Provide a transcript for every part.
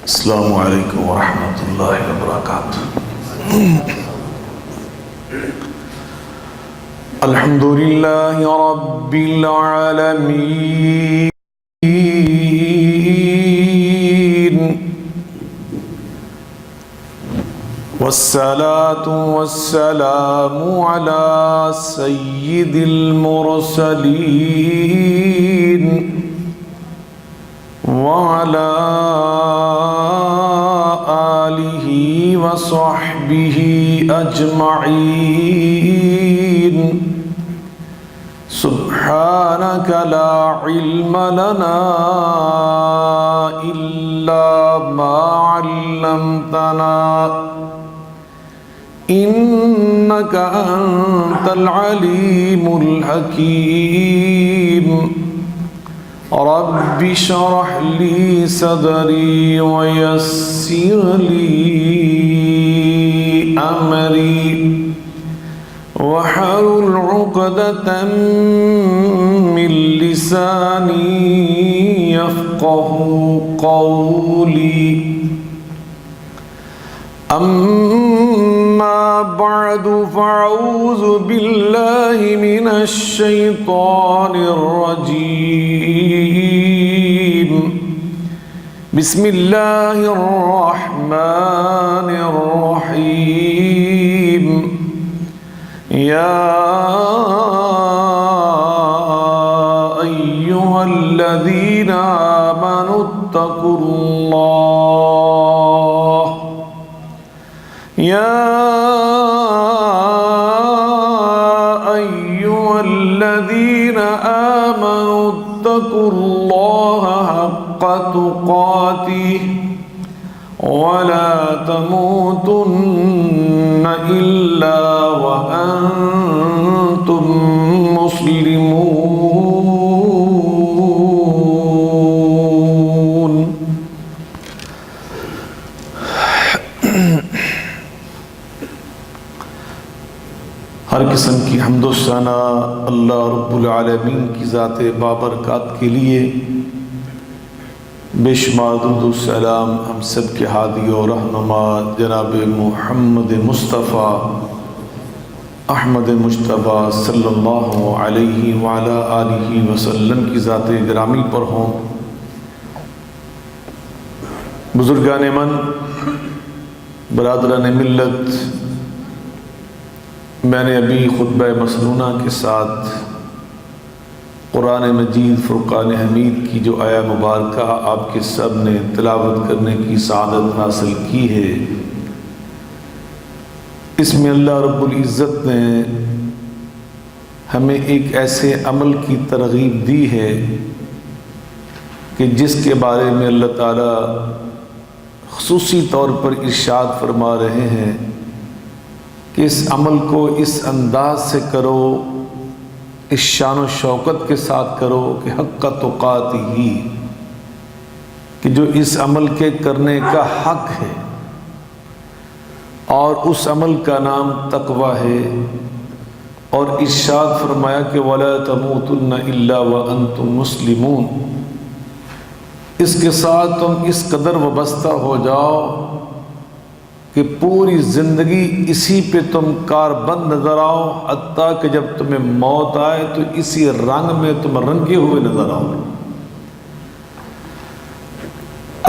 السلام علیکم ورحمۃ اللہ وبرکاتہ۔ الحمد للہ رب العالمین، والصلاة والسلام على سید المرسلین وعلى آلہ وصحبہ اجمعین۔ سبحانک لا علم لنا الا ما علمتنا انک انت العلیم الحکیم۔ رب اشرح لي صدري ويسر لي أمري واحلل عقدة من لساني يفقهوا قولي۔ أما بعد فأعوذ بالله من الشيطان الرجيم، بسم الله الرحمن الرحيم۔ يا أيها الذين آمنوا اتقوا الله، يا أيها الذين آمنوا اتقوا الله حق تقاته ولا تموتن إلا وأنتم مسلمون۔ ہر قسم کی حمد و ثنا اللہ رب العالمین کی ذات بابرکات کے لیے، بے شمار درود و سلام ہم سب کے ہادی و رہنما جناب محمد مصطفیٰ احمد مجتبیٰ صلی اللہ علیہ وعلی آلہ وسلم کی ذات گرامی پر ہوں۔ بزرگان من، برادران ملت، میں نے ابھی خطبہ مسنونہ کے ساتھ قرآن مجید فرقان حمید کی جو آیہ مبارکہ آپ کے سب نے تلاوت کرنے کی سعادت حاصل کی ہے، اس میں اللہ رب العزت نے ہمیں ایک ایسے عمل کی ترغیب دی ہے کہ جس کے بارے میں اللہ تعالیٰ خصوصی طور پر ارشاد فرما رہے ہیں کہ اس عمل کو اس انداز سے کرو، اس شان و شوکت کے ساتھ کرو کہ حق تقاتہ، کہ جو اس عمل کے کرنے کا حق ہے، اور اس عمل کا نام تقوی ہے۔ اور ارشاد فرمایا کہ وَلَا تَمُوتُنَّ إِلَّا وَأَنْتُمْ مُسْلِمُونَ۔ اس کے ساتھ تم اس قدر وابستہ ہو جاؤ کہ پوری زندگی اسی پہ تم کاربند نظر آؤ، حتیٰ کہ جب تمہیں موت آئے تو اسی رنگ میں تم رنگے ہوئے نظر آؤ۔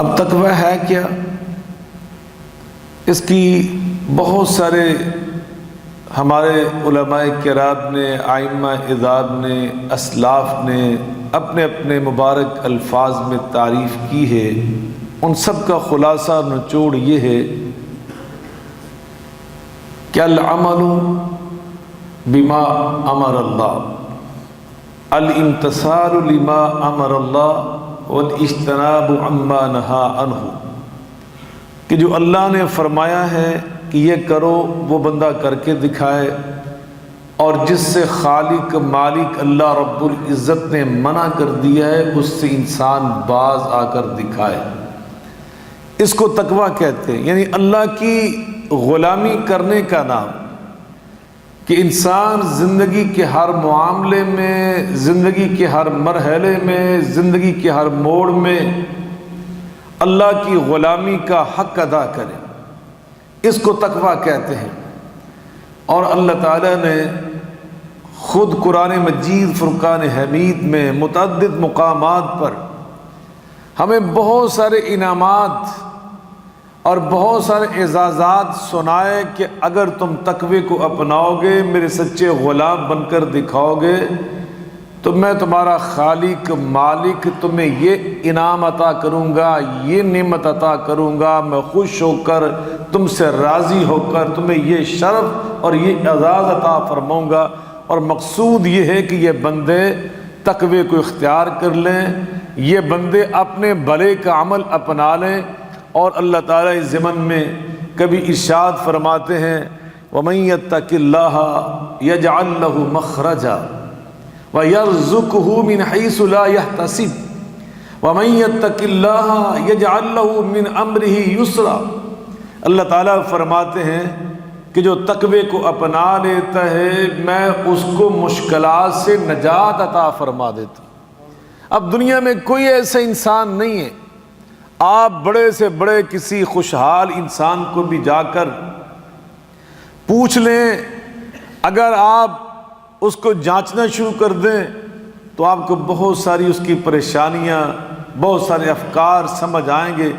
اب تقوی ہے کیا؟ اس کی بہت سارے ہمارے علماء کرام نے، ائمہ اعداد نے، اسلاف نے اپنے اپنے مبارک الفاظ میں تعریف کی ہے۔ ان سب کا خلاصہ نچوڑ یہ ہے کہ العمل بما امر اللہ، الامتثال لما امر اللہ، والاجتناب عما نہا عنہ، کہ جو اللہ نے فرمایا ہے کہ یہ کرو وہ بندہ کر کے دکھائے، اور جس سے خالق مالک اللہ رب العزت نے منع کر دیا ہے اس سے انسان باز آ کر دکھائے۔ اس کو تقوی کہتے ہیں، یعنی اللہ کی غلامی کرنے کا نام، کہ انسان زندگی کے ہر معاملے میں، زندگی کے ہر مرحلے میں، زندگی کے ہر موڑ میں اللہ کی غلامی کا حق ادا کریں، اس کو تقویٰ کہتے ہیں۔ اور اللہ تعالیٰ نے خود قرآن مجید فرقان حمید میں متعدد مقامات پر ہمیں بہت سارے انعامات اور بہت سارے اعزازات سنائے کہ اگر تم تقوی کو اپناؤ گے، میرے سچے غلام بن کر دکھاؤ گے، تو میں تمہارا خالق مالک تمہیں یہ انعام عطا کروں گا، یہ نعمت عطا کروں گا، میں خوش ہو کر تم سے راضی ہو کر تمہیں یہ شرف اور یہ اعزاز عطا فرماؤں گا۔ اور مقصود یہ ہے کہ یہ بندے تقوی کو اختیار کر لیں، یہ بندے اپنے بھلے کا عمل اپنا لیں۔ اور اللہ تعالیٰ اس ضمن میں کبھی ارشاد فرماتے ہیں وَمَن يَتَّقِ اللَّهَ يَجْعَل لَّهُ مَخْرَجًا وَيَرْزُقْهُ مِنْ حَيْثُ لَا يَحْتَسِبُ وَمَن يَتَّقِ اللَّهَ يَجْعَل لَّهُ مِنْ أَمْرِهِ يُسْرًا۔ اللہ تعالیٰ فرماتے ہیں کہ جو تقوی کو اپنا لیتا ہے میں اس کو مشکلات سے نجات عطا فرما دیتا ہوں۔ اب دنیا میں کوئی ایسا انسان نہیں ہے، آپ بڑے سے بڑے کسی خوشحال انسان کو بھی جا کر پوچھ لیں، اگر آپ اس کو جانچنا شروع کر دیں تو آپ کو بہت ساری اس کی پریشانیاں، بہت سارے افکار سمجھ آئیں گے۔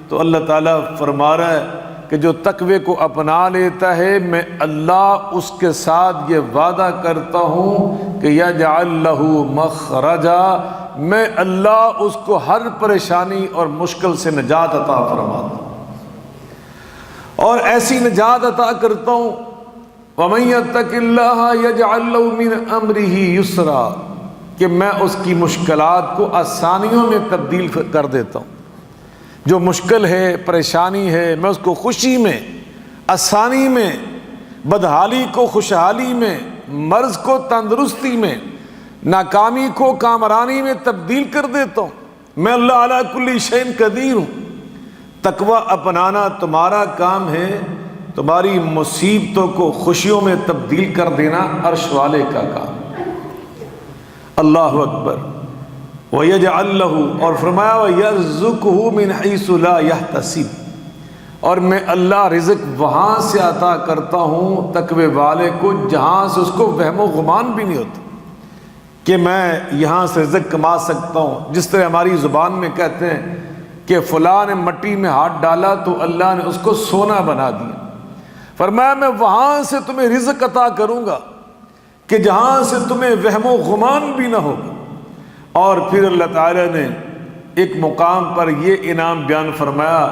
تو اللہ تعالیٰ فرما رہا ہے کہ جو تقوی کو اپنا لیتا ہے میں اللہ اس کے ساتھ یہ وعدہ کرتا ہوں کہ یجعل لہ مخرجا، میں اللہ اس کو ہر پریشانی اور مشکل سے نجات عطا فرماتا ہوں، اور ایسی نجات عطا کرتا ہوں وَمَن يَتَّقِ اللَّهَ يَجْعَل لَّهُ مِنْ أَمْرِهِ يُسْرًا، کہ میں اس کی مشکلات کو آسانیوں میں تبدیل کر دیتا ہوں۔ جو مشکل ہے، پریشانی ہے، میں اس کو خوشی میں، آسانی میں، بدحالی کو خوشحالی میں، مرض کو تندرستی میں، ناکامی کو کامرانی میں تبدیل کر دیتا ہوں۔ میں اللہ علی کل شیء قدیر ہوں۔ تقوی اپنانا تمہارا کام ہے، تمہاری مصیبتوں کو خوشیوں میں تبدیل کر دینا عرش والے کا کام۔ اللہ اکبر۔ وَيَجْعَل لَّهُ، اور فرمایا وَيَرْزُقْهُ مِنْ حَيْثُ لَا يَحْتَسِبُ، اور میں اللہ رزق وہاں سے عطا کرتا ہوں تقوی والے کو جہاں سے اس کو وہم و گمان بھی نہیں ہوتا کہ میں یہاں سے رزق کما سکتا ہوں۔ جس طرح ہماری زبان میں کہتے ہیں کہ فلاں نے مٹی میں ہاتھ ڈالا تو اللہ نے اس کو سونا بنا دیا، فرمایا میں وہاں سے تمہیں رزق عطا کروں گا کہ جہاں سے تمہیں وہم و گمان بھی نہ ہوگا۔ اور پھر اللہ تعالیٰ نے ایک مقام پر یہ انعام بیان فرمایا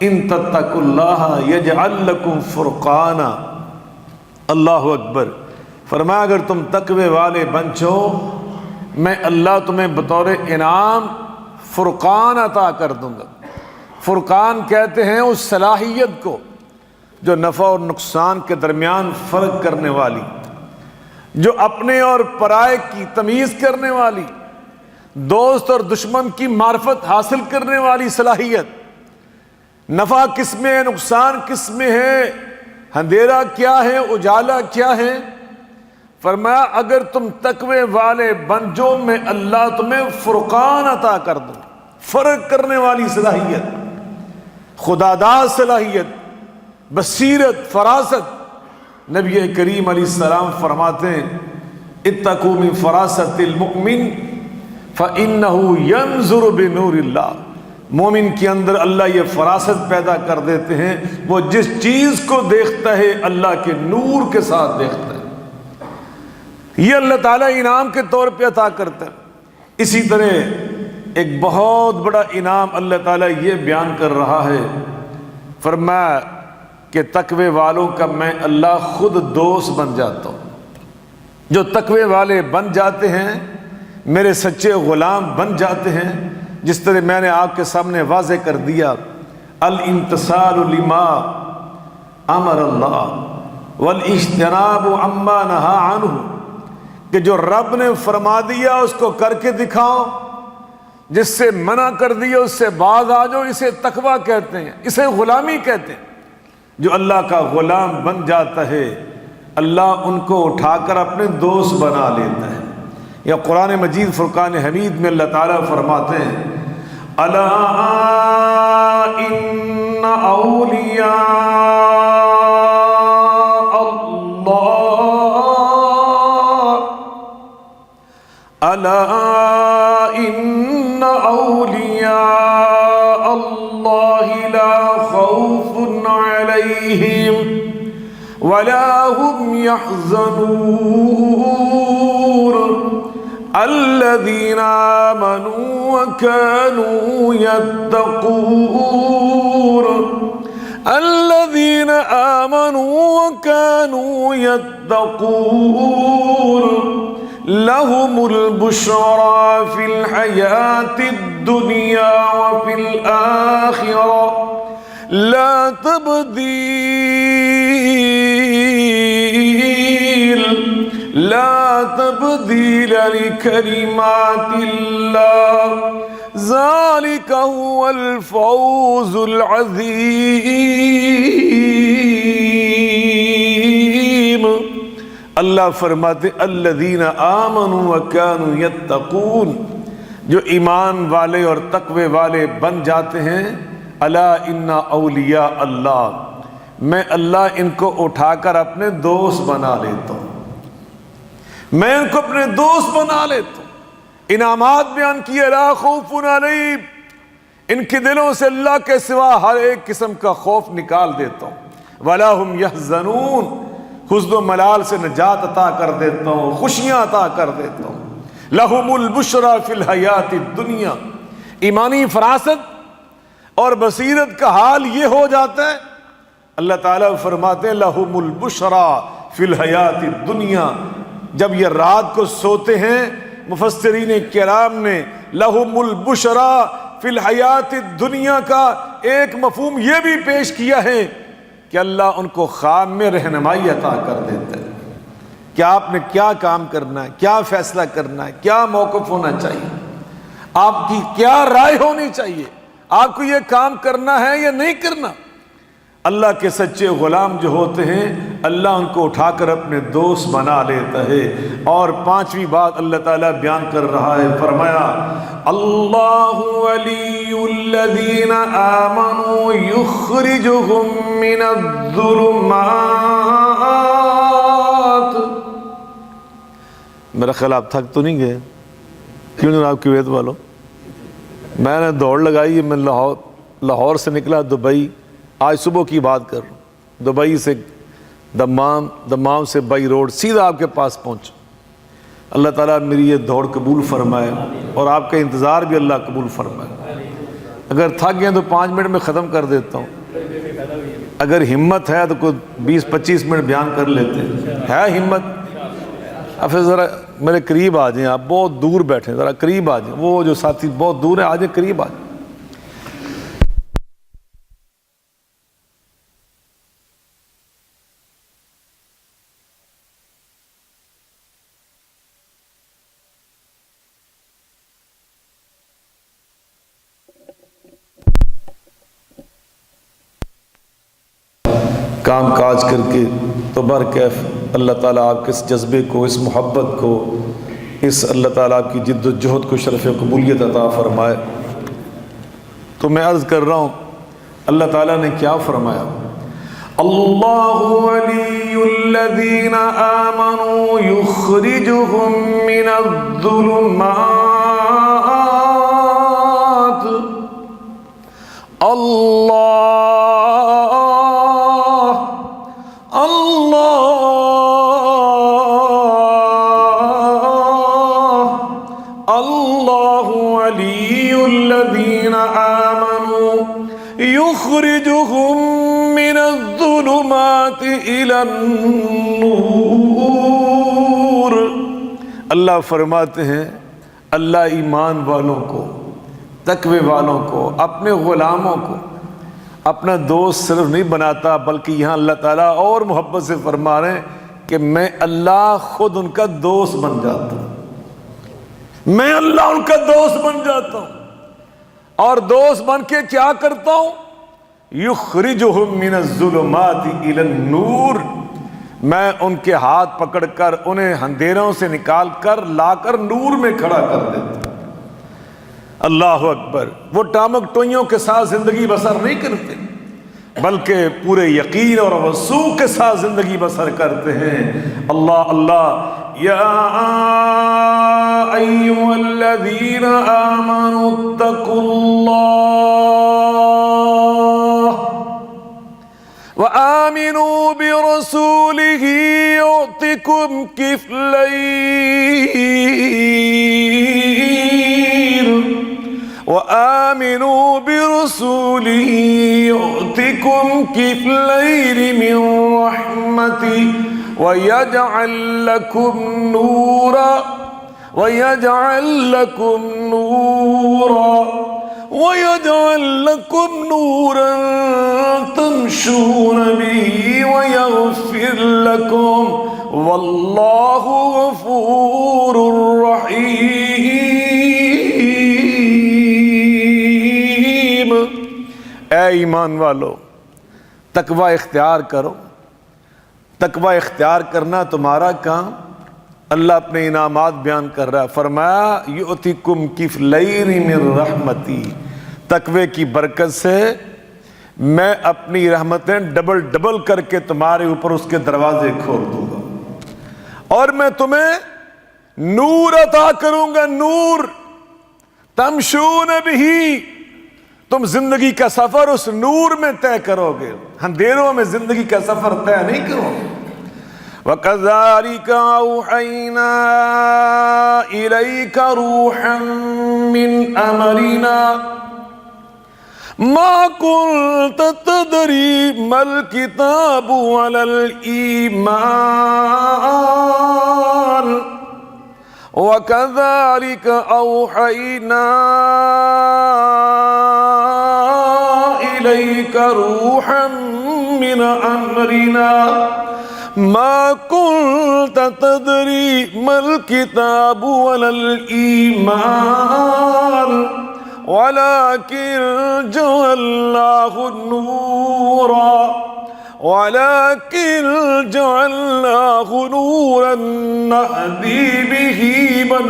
ان تتقوا اللہ یجعل لکم فرقانا۔ اللہ اکبر۔ فرمایا اگر تم تقوی والے بن جاؤ میں اللہ تمہیں بطور انعام فرقان عطا کر دوں گا۔ فرقان کہتے ہیں اس صلاحیت کو جو نفع اور نقصان کے درمیان فرق کرنے والی، جو اپنے اور پرائے کی تمیز کرنے والی، دوست اور دشمن کی معرفت حاصل کرنے والی صلاحیت۔ نفع کس میں ہے، نقصان کس میں ہے، اندھیرا کیا ہے، اجالا کیا ہے۔ فرمایا اگر تم تقوی والے بن جو میں اللہ تمہیں فرقان عطا کر دوں، فرق کرنے والی صلاحیت، خداداد صلاحیت، بصیرت، فراست۔ نبی کریم علیہ السلام فرماتے ہیں اتقوا من فراست المؤمن فَإِنَّهُ يَنظُرُ بِنُورِ اللَّهِ، مومن کے اندر اللہ یہ فراست پیدا کر دیتے ہیں، وہ جس چیز کو دیکھتا ہے اللہ کے نور کے ساتھ دیکھتا ہے۔ یہ اللہ تعالیٰ انعام کے طور پہ عطا کرتا ہے۔ اسی طرح ایک بہت بڑا انعام اللہ تعالیٰ یہ بیان کر رہا ہے، فرمایا کہ تقوی والوں کا میں اللہ خود دوست بن جاتا ہوں۔ جو تقوی والے بن جاتے ہیں میرے سچے غلام بن جاتے ہیں، جس طرح میں نے آپ کے سامنے واضح کر دیا الامتثال لما امر اللہ والاجتناب عما نہا عنہ، کہ جو رب نے فرما دیا اس کو کر کے دکھاؤ، جس سے منع کر دیا اس سے باز آ جاؤ۔ اسے تقویٰ کہتے ہیں، اسے غلامی کہتے ہیں۔ جو اللہ کا غلام بن جاتا ہے اللہ ان کو اٹھا کر اپنے دوست بنا لیتا ہے۔ یا قرآن مجید فرقان حمید میں اللہ تعالیٰ فرماتے ہیں الا ان اولیاء الا ان اولیاء اللہ لا خوف علیہم ولا هم يحزنون الذين آمنوا وكانوا يتقون الذين آمنوا وكانوا يتقون لهم البشرى في الحياة الدنيا وفي الآخرة لا تبديل لكلمات الله ذلك هو الفوز العظيم. اللہ فرماتے الذین آمنوا وکانوا یتقون، جو ایمان والے اور تقوی والے بن جاتے ہیں. الا ان اولیاء اللہ، میں اللہ ان کو اٹھا کر اپنے دوست بنا لیتا ہوں، میں ان کو اپنے دوست بنا لیتا ہوں. انعامات بیان کیے، لا خوف علیہم، ان کے دلوں سے اللہ کے سوا ہر ایک قسم کا خوف نکال دیتا ہوں. ولا هم يحزنون، حزن و ملال سے نجات عطا کر دیتا ہوں، خوشیاں عطا کر دیتا ہوں. لهم البشرى فی الحیات الدنیا، ایمانی فراست اور بصیرت کا حال یہ ہو جاتا ہے. اللہ تعالیٰ فرماتے ہیں لَهُمُ الْبُشْرَى فِي الْحَيَاةِ الدُّنْيَا، جب یہ رات کو سوتے ہیں مفسرین کرام نے لَهُمُ الْبُشْرَى فِي الْحَيَاةِ الدُّنْيَا کا ایک مفہوم یہ بھی پیش کیا ہے کہ اللہ ان کو خواب میں رہنمائی عطا کر دیتا ہے کہ آپ نے کیا کام کرنا ہے، کیا فیصلہ کرنا ہے، کیا موقف ہونا چاہیے، آپ کی کیا رائے ہونی چاہیے، آپ کو یہ کام کرنا ہے یا نہیں کرنا. اللہ کے سچے غلام جو ہوتے ہیں اللہ ان کو اٹھا کر اپنے دوست بنا لیتا ہے. اور پانچویں بات اللہ تعالیٰ بیان کر رہا ہے، فرمایا اللہ ولی الذین آمنوا یخرجہم من الظلمات. میرا خیال آپ تھک تو نہیں گئے؟ کیوں جناب کویت والوں؟ میں نے دوڑ لگائی، میں لاہور سے نکلا دبئی، آج صبح کی بات کر رہا ہوں، دبئی سے دمام سے بائی روڈ سیدھا آپ کے پاس پہنچا. اللہ تعالیٰ میری یہ دوڑ قبول فرمائے اور آپ کا انتظار بھی اللہ قبول فرمائے. اگر تھک گئے تو 5 منٹ میں ختم کر دیتا ہوں، اگر ہمت ہے تو کوئی 20-25 منٹ بیان کر لیتے ہیں. ہے ہمت؟ اب پھر ذرا میرے قریب آ جائیں، آپ بہت دور بیٹھیں، ذرا قریب آ جائیں، وہ جو ساتھی بہت دور ہیں آ جائیں، قریب آ جائیں. کام کاج کر کے تو برکیف اللہ تعالیٰ آپ کے اس جذبے کو، اس محبت کو، اس اللہ تعالیٰ آپ کی جد و جہد کو شرف قبولیت عطا فرمائے. تو میں عرض کر رہا ہوں اللہ تعالیٰ نے کیا فرمایا، اللہ ولی الذین آمنوا یخرجہم من الظلمات. اللہ ولی الذین آمنوا یخرجہم من الظلمات الی النور. اللہ فرماتے ہیں اللہ ایمان والوں کو، تقوی والوں کو، اپنے غلاموں کو اپنا دوست صرف نہیں بناتا، بلکہ یہاں اللہ تعالیٰ اور محبت سے فرما رہے ہیں کہ میں اللہ خود ان کا دوست بن جاتا ہوں، میں اللہ ان کا دوست بن جاتا ہوں. اور دوست بن کے کیا کرتا ہوں، یخرجہم من الظلمات الی النور، میں ان کے ہاتھ پکڑ کر انہیں اندھیروں سے نکال کر لا کر نور میں کھڑا کر دیتا ہوں. اللہ اکبر. وہ ٹامک ٹوئیوں کے ساتھ زندگی بسر نہیں کرتے بلکہ پورے یقین اور وثوق کے ساتھ زندگی بسر کرتے ہیں. اللہ اللہ. یا ایھا الذین آمنوا اتقوا اللہ وآمنوا برسولہ یؤتکم کفلین وآمنوا برسوله يؤتكم كفلين من رحمته ويجعل لكم نورا تمشون به ويغفر لكم والله غفور رحيم. اے ایمان والو، تقوی اختیار کرو. تقوی اختیار کرنا تمہارا کام. اللہ اپنے انعامات بیان کر رہا ہے. فرمایا یؤتکم کفلین من رحمتی، تقوی کی برکت سے میں اپنی رحمتیں ڈبل ڈبل کر کے تمہارے اوپر اس کے دروازے کھول دوں گا، اور میں تمہیں نور عطا کروں گا. نور تمشون بہ، تم زندگی کا سفر اس نور میں طے کرو گے، اندھیروں میں زندگی کا سفر طے نہیں کرو گے. وَكَذَلِكَ أَوْحَيْنَا إِلَيْكَ رُوحًا مِّنْ أَمْرِنَا مَا كُنْتَ تَدْرِي مَا الْكِتَابُ وَلَا الْإِيمَانُ وَكَذَلِكَ أَوْحَيْنَا إِلَيْكَ رُوحًا مِّنْ أَمْرِنَا مَا كُنْتَ تَدْرِي مَا الْكِتَابُ وَلَا الْإِيمَانُ وَلَكِنْ جَعَلْنَاهُ نُورًا نَهْدِي بِهِ مَن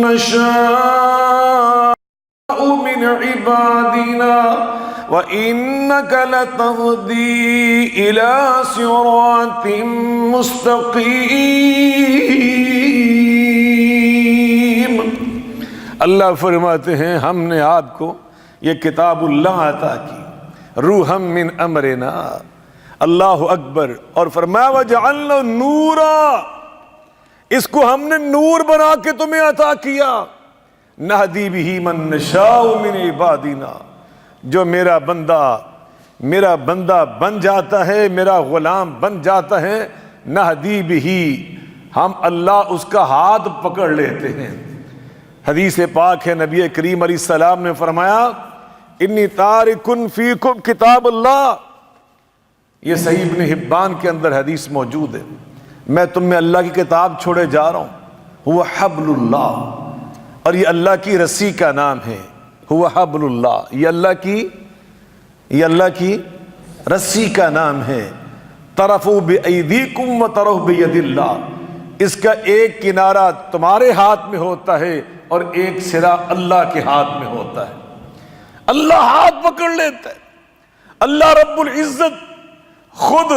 نَّشَاءُ مِنْ عِبَادِنَا وَإِنَّكَ لَتَهْدِي إِلَى صِرَاطٍ مُسْتَقِيمٍ. اللہ فرماتے ہیں ہم نے آپ کو یہ کتاب اللہ عطا کی، روحم من امرنا. اللہ اکبر. اور فرمایا وجعلنا نورا، اس کو ہم نے نور بنا کے تمہیں عطا کیا. نہدی بہ من نشاء من عبادنا، جو میرا بندہ بن جاتا ہے، میرا غلام بن جاتا ہے، نہدی بہ، ہم اللہ اس کا ہاتھ پکڑ لیتے ہیں. حدیث پاک ہے، نبی کریم علیہ السلام نے فرمایا انی تارکن فیکم کتاب اللہ. یہ صحیح ابن حبان کے اندر حدیث موجود ہے. میں تم میں اللہ کی کتاب چھوڑے جا رہا ہوں. ہوا حبل اللہ، اور یہ اللہ کی رسی کا نام ہے. ہوا حبل اللہ، یہ اللہ کی رسی کا نام ہے. طرفوا بایدیکم وطرف بید اللہ، اس کا ایک کنارہ تمہارے ہاتھ میں ہوتا ہے اور ایک سرا اللہ کے ہاتھ میں ہوتا ہے. اللہ ہاتھ پکڑ لیتا ہے. اللہ رب العزت خود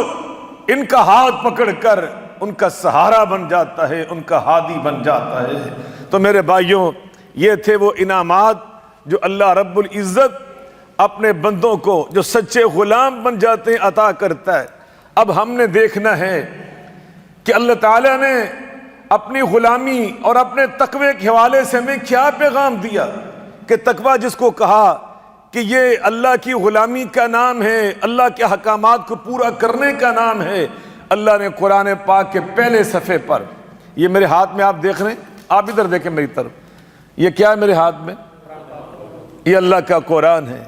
ان کا ہاتھ پکڑ کر ان کا سہارا بن جاتا ہے، ان کا ہادی بن جاتا ہے. تو میرے بھائیوں، یہ تھے وہ انعامات جو اللہ رب العزت اپنے بندوں کو جو سچے غلام بن جاتے ہیں عطا کرتا ہے. اب ہم نے دیکھنا ہے کہ اللہ تعالیٰ نے اپنی غلامی اور اپنے تقوی کے حوالے سے ہمیں کیا پیغام دیا، کہ تقوی جس کو کہا کہ یہ اللہ کی غلامی کا نام ہے، اللہ کے احکامات کو پورا کرنے کا نام ہے. اللہ نے قرآن پاک کے پہلے صفحے پر، یہ میرے ہاتھ میں آپ دیکھ رہے ہیں، آپ ادھر دیکھیں میری طرف، یہ کیا ہے میرے ہاتھ میں؟ یہ اللہ کا قرآن ہے.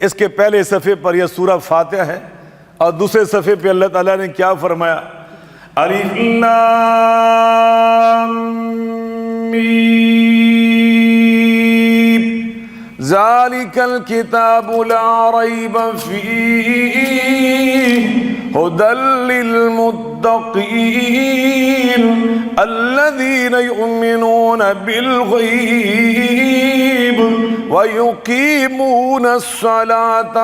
اس کے پہلے صفحے پر یہ سورہ فاتحہ ہے، اور دوسرے صفحے پہ اللہ تعالیٰ نے کیا فرمایا؟ الف لام میم ذالک الکتاب لا ریب فیہ ھدی للمتقین الذین یؤمنون بالغیب ویقیمون الصلاة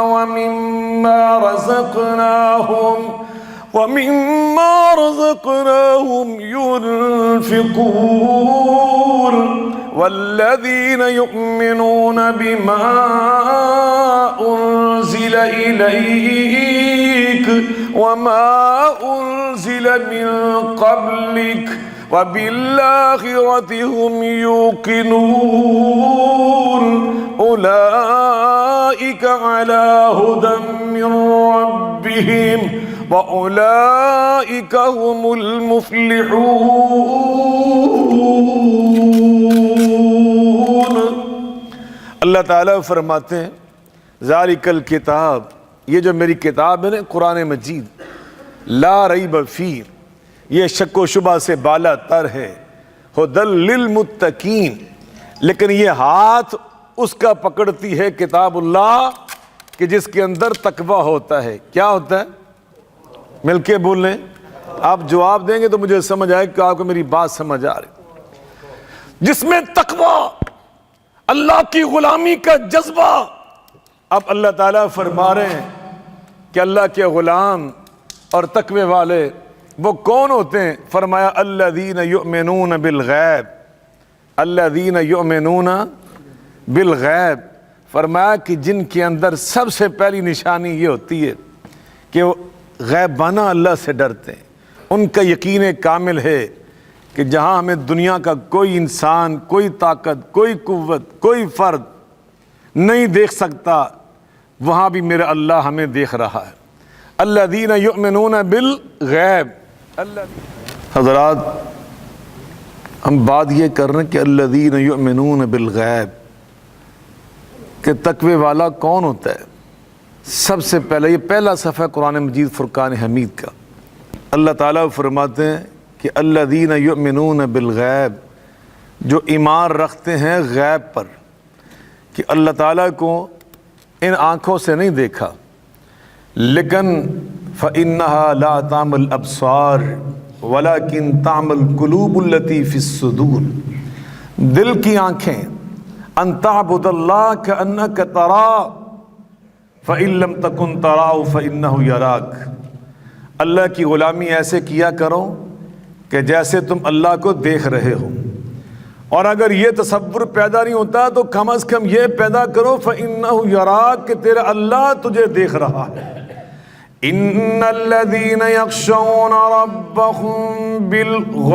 ومما رزقناهم ينفقون والذين يؤمنون بما أنزل إليك وما أنزل من قبلك وبالآخرة هم يوقنون أولئك على هدى من ربهم وَأُولَئِكَ هُمُ الْمُفْلِحُونَ۔ اللہ تعالیٰ فرماتے ہیں ذَلِكَ الْكِتَابِ، یہ جو میری کتاب ہے نا قرآن مجید، لا ریب فیہ، یہ شک و شبہ سے بالا تر ہے، ھدی للمتقین، لیکن یہ ہاتھ اس کا پکڑتی ہے کتاب اللہ کہ جس کے اندر تقوی ہوتا ہے۔ کیا ہوتا ہے؟ مل کے بول لیں، آپ جواب دیں گے تو مجھے سمجھ آئے کہ آپ کو میری بات سمجھ آ رہی، جس میں تقوی، اللہ کی غلامی کا جذبہ۔ اب اللہ تعالیٰ فرما رہے ہیں کہ اللہ کے غلام اور تقوی والے وہ کون ہوتے ہیں؟ فرمایا الذین یؤمنون بالغیب، الذین یؤمنون بالغیب، فرمایا کہ جن کے اندر سب سے پہلی نشانی یہ ہوتی ہے کہ وہ غیبانہ اللہ سے ڈرتے ہیں، ان کا یقین کامل ہے کہ جہاں ہمیں دنیا کا کوئی انسان، کوئی طاقت، کوئی قوت، کوئی فرد نہیں دیکھ سکتا، وہاں بھی میرا اللہ ہمیں دیکھ رہا ہے۔ الذین یؤمنون بالغیب، حضرات ہم بات یہ کر رہے ہیں کہ الذین یؤمنون بالغیب کہ تقوی والا کون ہوتا ہے؟ سب سے پہلے یہ پہلا صفحہ قرآن مجید فرقان حمید کا، اللہ تعالیٰ فرماتے ہیں کہ الذین یؤمنون بالغیب، جو ایمان رکھتے ہیں غیب پر، کہ اللہ تعالیٰ کو ان آنکھوں سے نہیں دیکھا، لیکن فَإِنَّهَا لَا تَعْمَى الْأَبْصَارُ وَلَكِنْ تَعْمَى الْقُلُوبُ الَّتِي فِي الصُّدُورِ، دل کی آنکھیں، أَن تَعْبُدَ اللَّهَ كَأَنَّكَ تَرَاهُ فَإِن لَّمْ تَكُن تَرَاهُ فَإِنَّهُ يَرَاكَ، اللہ کی غلامی ایسے کیا کرو کہ جیسے تم اللہ کو دیکھ رہے ہو، اور اگر یہ تصور پیدا نہیں ہوتا تو کم از کم یہ پیدا کرو فَإِنَّهُ يَرَاكَ کہ تیرا اللہ تجھے دیکھ رہا ہے۔ إِنَّ الَّذِينَ يَخْشَوْنَ رَبَّهُم بِالْغَيْبِ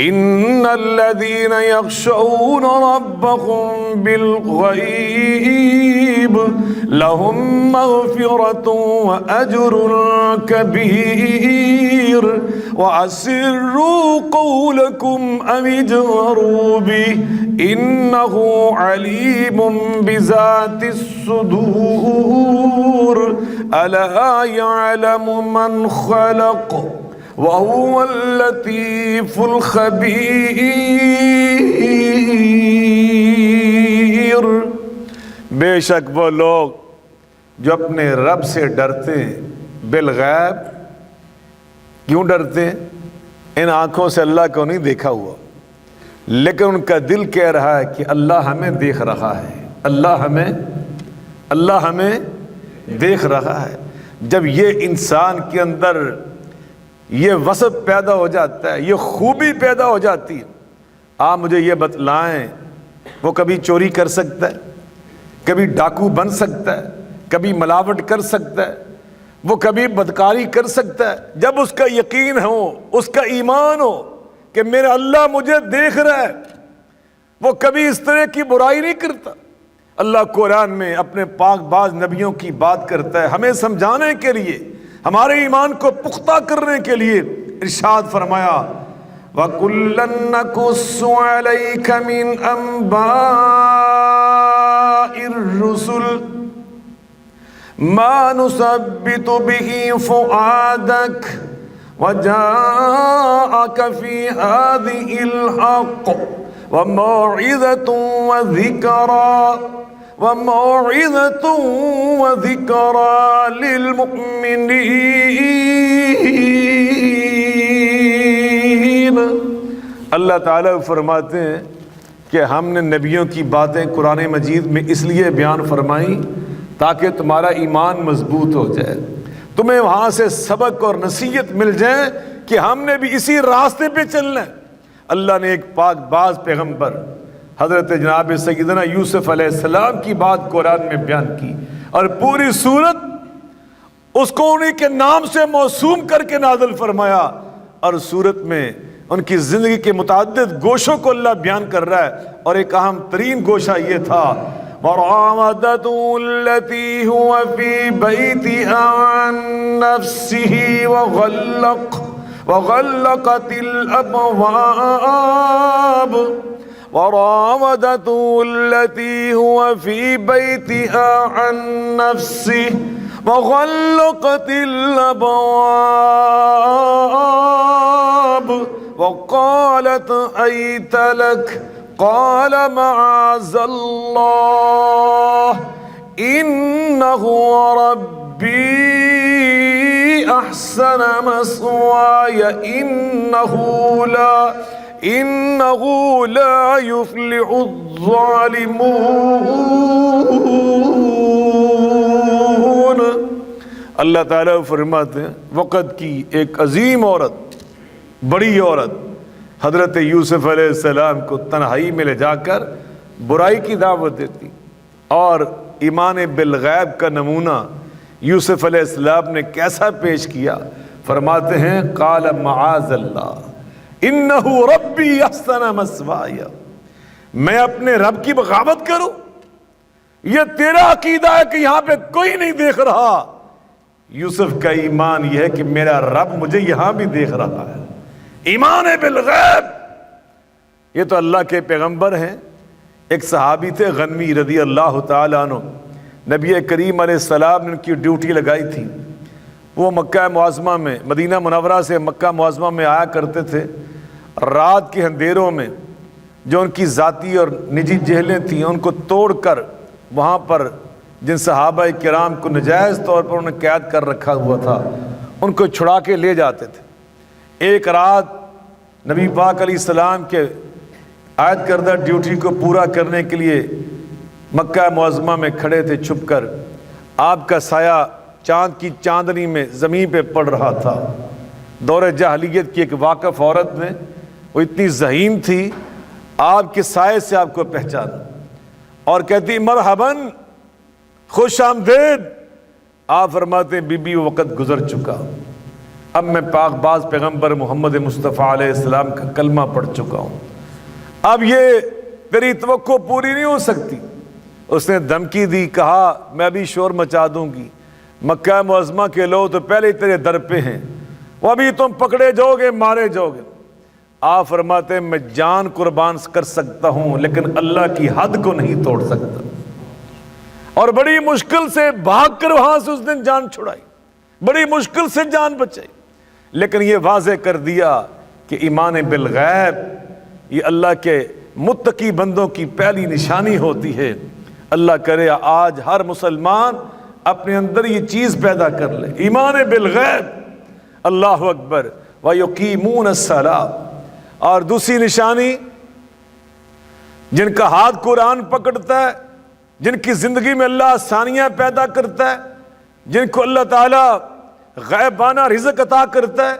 إِنَّ الَّذِينَ يَخْشَوْنَ رَبَّهُم بِالْغَيْبِ لَهُم مَّغْفِرَةٌ وَأَجْرٌ كَبِيرٌ وَأَسِرُّوا قَوْلَكُمْ أَوِ اجْهَرُوا بِهِ إِنَّهُ عَلِيمٌ بِذَاتِ الصُّدُورِ أَلَا يَعْلَمُ مَنْ خَلَقَ وَهُوَ اللَّطِيفُ الْخَبِيرُ۔ بے شک وہ لوگ جو اپنے رب سے ڈرتے ہیں بالغیب، کیوں ڈرتے ہیں؟ ان آنکھوں سے اللہ کو نہیں دیکھا ہوا، لیکن ان کا دل کہہ رہا ہے کہ اللہ ہمیں دیکھ رہا ہے، اللہ ہمیں دیکھ رہا ہے۔ جب یہ انسان کے اندر یہ وصف پیدا ہو جاتا ہے، یہ خوبی پیدا ہو جاتی ہے، آپ مجھے یہ بتلائیں وہ کبھی چوری کر سکتا ہے، کبھی ڈاکو بن سکتا ہے، کبھی ملاوٹ کر سکتا ہے، وہ کبھی بدکاری کر سکتا ہے؟ جب اس کا یقین ہو، اس کا ایمان ہو کہ میرا اللہ مجھے دیکھ رہا ہے، وہ کبھی اس طرح کی برائی نہیں کرتا۔ اللہ قرآن میں اپنے پاک باز نبیوں کی بات کرتا ہے ہمیں سمجھانے کے لیے، ہمارے ایمان کو پختہ کرنے کے لیے۔ ارشاد فرمایا وَكُلًّا نَّقُصُّ عَلَيْكَ مِنْ أَنبَاءِ الرُّسُلِ مَا نُثَبِّتُ بِهِ فُؤَادَكَ وَجَاءَكَ فِي هَٰذِهِ الْحَقُّ وموعظة وذكرى للمؤمنین۔ اللہ تعالیٰ فرماتے ہیں کہ ہم نے نبیوں کی باتیں قرآن مجید میں اس لیے بیان فرمائیں تاکہ تمہارا ایمان مضبوط ہو جائے، تمہیں وہاں سے سبق اور نصیحت مل جائے کہ ہم نے بھی اسی راستے پہ چلنا ہے۔ اللہ نے ایک پاک باز پیغمبر حضرت جناب سیدنا یوسف علیہ السلام کی بات قرآن میں بیان کی، اور پوری سورت اس کو انہیں کے نام سے موسوم کر کے نازل فرمایا، اور سورت میں ان کی زندگی کے متعدد گوشوں کو اللہ بیان کر رہا ہے، اور ایک اہم ترین گوشہ یہ تھا وَرَاوَدَتْهُ الَّتِي هُوَ فِي بَيْتِهَا عَن نَفْسِهِ وَغَلَّقَتِ الْأَبْوَابَ وَرَاوَدَتْهُ الَّتِي هُوَ فِي بَيْتِهَا عَن نَفْسِهِ وَغَلَّقَتِ الْأَبْوَابَ وَقَالَتْ هَيْتَ لَكَ قَالَ مَعَاذَ اللَّهِ إِنَّهُ رَبِّي أَحْسَنَ مَثْوَايَ إِنَّهُ لَا يُفْلِحُ الظَّالِمُونَ۔ اللہ تعالیٰ فرماتے ہیں وقت کی ایک عظیم عورت، بڑی عورت حضرت یوسف علیہ السلام کو تنہائی میں لے جا کر برائی کی دعوت دیتی، اور ایمان بالغیب کا نمونہ یوسف علیہ السلام نے کیسا پیش کیا، فرماتے ہیں قال معاذ اللہ انہ ربی احسن مثوای، میں اپنے رب کی بغاوت کروں؟ یہ تیرا عقیدہ ہے کہ یہاں پہ کوئی نہیں دیکھ رہا، یوسف کا ایمان یہ ہے کہ میرا رب مجھے یہاں بھی دیکھ رہا ہے۔ ایمان بالغیب، یہ تو اللہ کے پیغمبر ہیں۔ ایک صحابی تھے غنوی رضی اللہ تعالیٰ عنہ، نبی کریم علیہ السلام نے ان کی ڈیوٹی لگائی تھی، وہ مکہ معظمہ میں، مدینہ منورہ سے مکہ معظمہ میں آیا کرتے تھے، رات کے اندھیروں میں جو ان کی ذاتی اور نجی جہلیں تھیں ان کو توڑ کر وہاں پر جن صحابہ کرام کو نجائز طور پر انہوں نے قید کر رکھا ہوا تھا ان کو چھڑا کے لے جاتے تھے۔ ایک رات نبی پاک علیہ السلام کے عائد کردہ ڈیوٹی کو پورا کرنے کے لیے مکہ معظمہ میں کھڑے تھے چھپ کر، آپ کا سایہ چاند کی چاندنی میں زمین پہ پڑ رہا تھا۔ دور جاہلیت کی ایک واقف عورت نے، وہ اتنی ذہین تھی، آپ کے سائے سے آپ کو پہچانا اور کہتی مرحباً، خوش آمدید۔ آپ فرماتے بی بی وہ وقت گزر چکا، اب میں پاک باز پیغمبر محمد مصطفیٰ علیہ السلام کا کلمہ پڑھ چکا ہوں، اب یہ تیری توقع پوری نہیں ہو سکتی۔ اس نے دھمکی دی، کہا میں بھی شور مچا دوں گی، مکہ معظمہ کے لوگ تو پہلے ہی تیرے در پہ ہیں، وہ ابھی تم پکڑے جاؤ گے، مارے جاؤ گے۔ آپ فرماتے ہیں میں جان قربان کر سکتا ہوں لیکن اللہ کی حد کو نہیں توڑ سکتا، اور بڑی مشکل سے بھاگ کر وہاں سے اس نے جان چھڑائی، بڑی مشکل سے جان بچائی، لیکن یہ واضح کر دیا کہ ایمان بالغیب یہ اللہ کے متقی بندوں کی پہلی نشانی ہوتی ہے۔ اللہ کرے آج ہر مسلمان اپنے اندر یہ چیز پیدا کر لے، ایمان بالغیب۔ اللہ اکبر۔ وَيُقِيمُونَ الصَّلَاةَ، اور دوسری نشانی جن کا ہاتھ قرآن پکڑتا ہے، جن کی زندگی میں اللہ آسانیاں پیدا کرتا ہے، جن کو اللہ تعالیٰ غیبانہ رزق عطا کرتا ہے،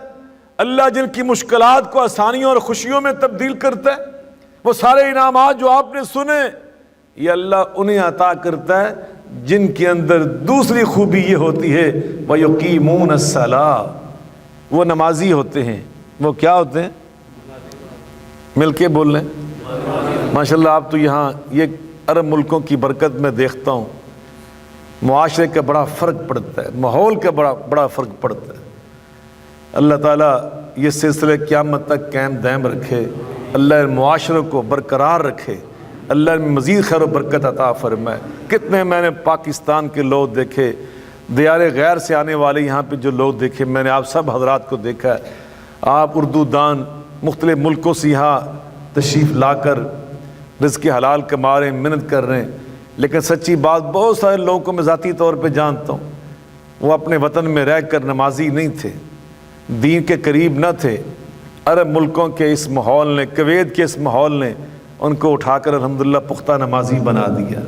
اللہ جن کی مشکلات کو آسانیوں اور خوشیوں میں تبدیل کرتا ہے، وہ سارے انعامات جو آپ نے سنے یہ اللہ انہیں عطا کرتا ہے جن کے اندر دوسری خوبی یہ ہوتی ہے وَيُقِيمُونَ الصَّلَاةَ، وہ نمازی ہوتے ہیں۔ وہ کیا ہوتے ہیں؟ مل کے بول لیں ماشاءاللہ۔ آپ تو یہاں یہ عرب ملکوں کی برکت میں دیکھتا ہوں، معاشرے کا بڑا فرق پڑتا ہے، ماحول کا بڑا فرق پڑتا ہے۔ اللہ تعالیٰ یہ سلسلے قیامت تک قائم دائم رکھے، اللہ معاشروں کو برقرار رکھے، اللہ میں مزید خیر و برکت عطا فرمائے۔ کتنے میں نے پاکستان کے لوگ دیکھے، دیار غیر سے آنے والے یہاں پہ جو لوگ دیکھے، میں نے آپ سب حضرات کو دیکھا ہے، آپ اردو دان مختلف ملکوں سے یہاں تشریف لا کر رزق حلال کما رہے ہیں، محنت کر رہے ہیں، لیکن سچی بات بہت سارے لوگوں کو میں ذاتی طور پہ جانتا ہوں، وہ اپنے وطن میں رہ کر نمازی نہیں تھے، دین کے قریب نہ تھے۔ عرب ملکوں کے اس ماحول نے، کویت کے اس ماحول نے ان کو اٹھا کر الحمدللہ پختہ نمازی بنا دیا،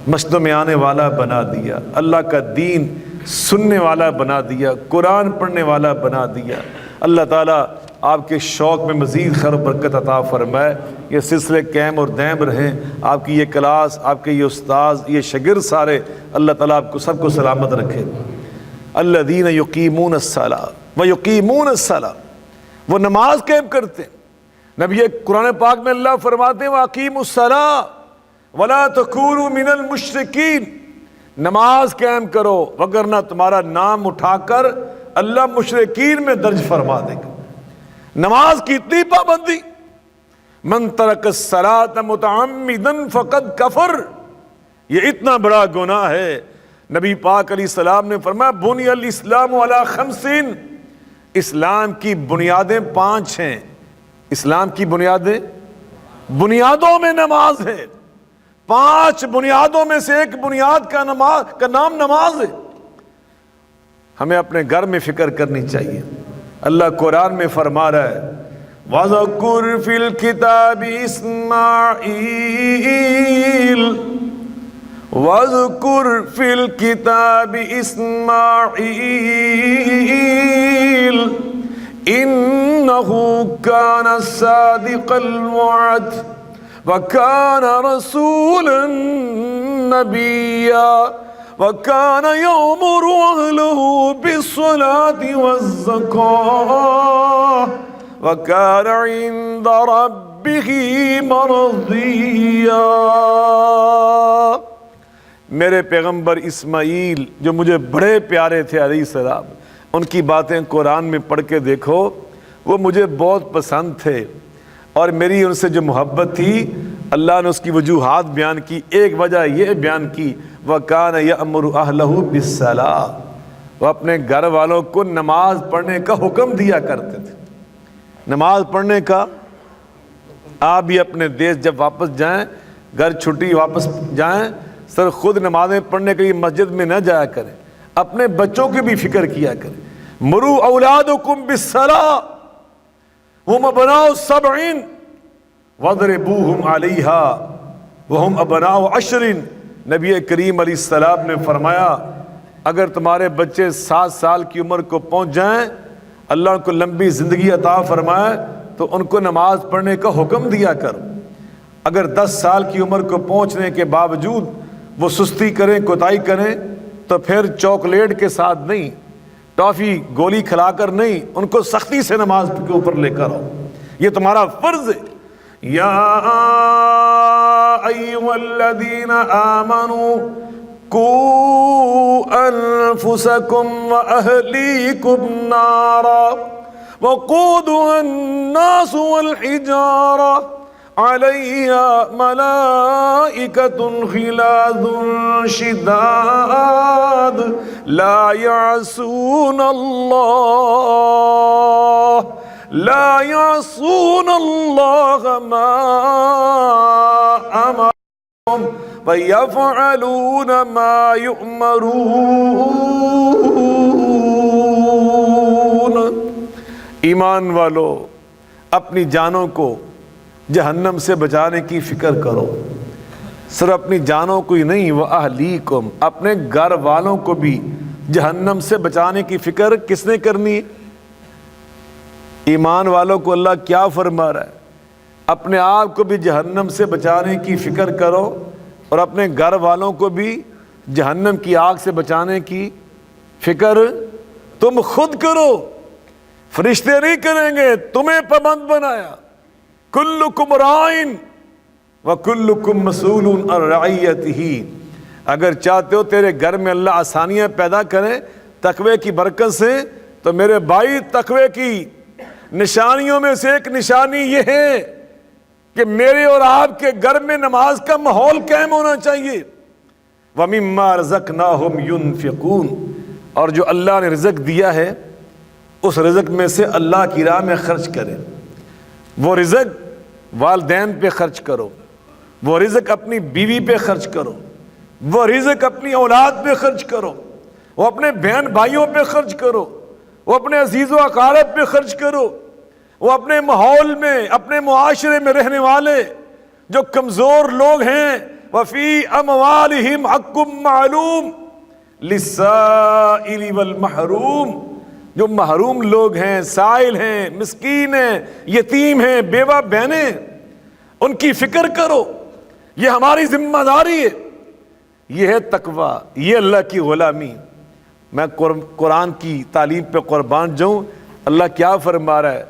مسجدوں میں آنے والا بنا دیا، اللہ کا دین سننے والا بنا دیا، قرآن پڑھنے والا بنا دیا۔ اللہ تعالیٰ آپ کے شوق میں مزید خیر و برکت عطا فرمائے، یہ سلسلے قائم اور دائم رہیں، آپ کی یہ کلاس، آپ کے یہ استاذ، یہ شاگرد سارے، اللہ تعالیٰ آپ کو سب کو سلامت رکھے۔ الذین یقیمون الصلاۃ ویقیمون الصلاۃ، وہ نماز قائم کرتے ہیں۔ نبی قرآن پاک میں اللہ فرماتے ہیں وَأَقِیمُوا الصَّلَاةَ وَلَا تَكُونُوا مِنَ الْمُشْرِکِینَ، نماز قائم کرو وگرنہ تمہارا نام اٹھا کر اللہ مشرکین میں درج فرما دے گا۔ نماز کی اتنی پابندی، من ترک الصلاۃ متعمدا فقد کفر، یہ اتنا بڑا گناہ ہے۔ نبی پاک علیہ السلام نے فرمایا بنی الاسلام علی خمس، اسلام کی بنیادیں 5 ہیں۔ اسلام کی بنیادیں، بنیادوں میں نماز ہے، 5 بنیادوں میں سے ایک بنیاد کا نام نماز ہے۔ ہمیں اپنے گھر میں فکر کرنی چاہیے۔ اللہ قرآن میں فرما رہا ہے وَذَكُرْ فِي الْكِتَابِ إِسْمَاعِيلَ وَذْكُرْ فِي الْكِتَابِ إِسْمَاعِيلَ إِنَّهُ كَانَ صَادِقَ الْوَعْدِ وَكَانَ رَسُولًا نَبِيًّا وَكَانَ يَأْمُرُ أَهْلَهُ بِالصَّلَاةِ وَالزَّكَاةِ وَكَانَ عِندَ رَبِّهِ مَرْضِيًّا۔ میرے پیغمبر اسماعیل جو مجھے بڑے پیارے تھے علیہ السلام، ان کی باتیں قرآن میں پڑھ کے دیکھو، وہ مجھے بہت پسند تھے اور میری ان سے جو محبت تھی اللہ نے اس کی وجوہات بیان کی۔ ایک وجہ یہ بیان کی وَكَانَ يَأْمُرُ أَهْلَهُ بِالصَّلَاةِ، وہ اپنے گھر والوں کو نماز پڑھنے کا حکم دیا کرتے تھے۔ نماز پڑھنے کا، آپ بھی اپنے دیش جب واپس جائیں، گھر چھٹی واپس جائیں، سر خود نمازیں پڑھنے کے لیے مسجد میں نہ جایا کریں، اپنے بچوں کی بھی فکر کیا کریں۔ مُرُوا أَوْلَادَكُمْ بِالصَّلَاةِ هُمْ أَبْنَاءُ السَّبْعِ وَاضْرِبُوهُمْ عَلَيْهَا وَهُمْ أَبْنَاءُ عَشْرٍ۔ نبی کریم علیہ السلام نے فرمایا اگر تمہارے بچے 7 سال کی عمر کو پہنچ جائیں، اللہ ان کو لمبی زندگی عطا فرمائے، تو ان کو نماز پڑھنے کا حکم دیا کرو۔ اگر 10 سال کی عمر کو پہنچنے کے باوجود وہ سستی کریں، کوتاہی کریں، تو پھر چاکلیٹ کے ساتھ نہیں، ٹافی گولی کھلا کر نہیں، ان کو سختی سے نماز کے اوپر لے کر آؤ، یہ تمہارا فرض ہے۔ یا ایھا الذین آمنوا قوا انفسکم واہلیکم نارا وقودها الناس والحجارہ علیہا ملائکۃ غلاظ شداد لا یعصون اللہ ما امرهم ویفعلون ما یؤمرون۔ ایمان والو، اپنی جانوں کو جہنم سے بچانے کی فکر کرو، صرف اپنی جانوں کو ہی نہیں، وَأَهْلِيكُمْ، اپنے گھر والوں کو بھی جہنم سے بچانے کی فکر کس نے کرنی ہے؟ ایمان والوں کو اللہ کیا فرما رہا ہے؟ اپنے آپ کو بھی جہنم سے بچانے کی فکر کرو اور اپنے گھر والوں کو بھی جہنم کی آگ سے بچانے کی فکر تم خود کرو، فرشتے نہیں کریں گے، تمہیں پابند بنایا۔ کلکم رائن وکلکم مسئول عن رعیتہ، اگر چاہتے ہو تیرے گھر میں اللہ آسانیاں پیدا کرے تقوی کی برکت سے، تو میرے بھائی تقوی کی نشانیوں میں سے ایک نشانی یہ ہے کہ میرے اور آپ کے گھر میں نماز کا ماحول قائم ہونا چاہیے۔ وَمِمَّا رَزَقْنَاهُمْ يُنْفِقُونَ، اور جو اللہ نے رزق دیا ہے اس رزق میں سے اللہ کی راہ میں خرچ کریں۔ وہ رزق والدین پہ خرچ کرو، وہ رزق اپنی بیوی پہ خرچ کرو، وہ رزق اپنی اولاد پہ خرچ کرو، وہ اپنے بہن بھائیوں پہ خرچ کرو، وہ اپنے عزیز و اقارب پہ خرچ کرو، وہ اپنے ماحول میں، اپنے معاشرے میں رہنے والے جو کمزور لوگ ہیں، وفی اموالہم حق معلوم للسائل والمحروم، جو محروم لوگ ہیں، سائل ہیں، مسکین ہیں، یتیم ہیں، بیوہ بہنیں، ان کی فکر کرو، یہ ہماری ذمہ داری ہے۔ یہ ہے تقوی، یہ اللہ کی غلامی۔ میں قرآن کی تعلیم پہ قربان جاؤں، اللہ کیا فرما رہا ہے؟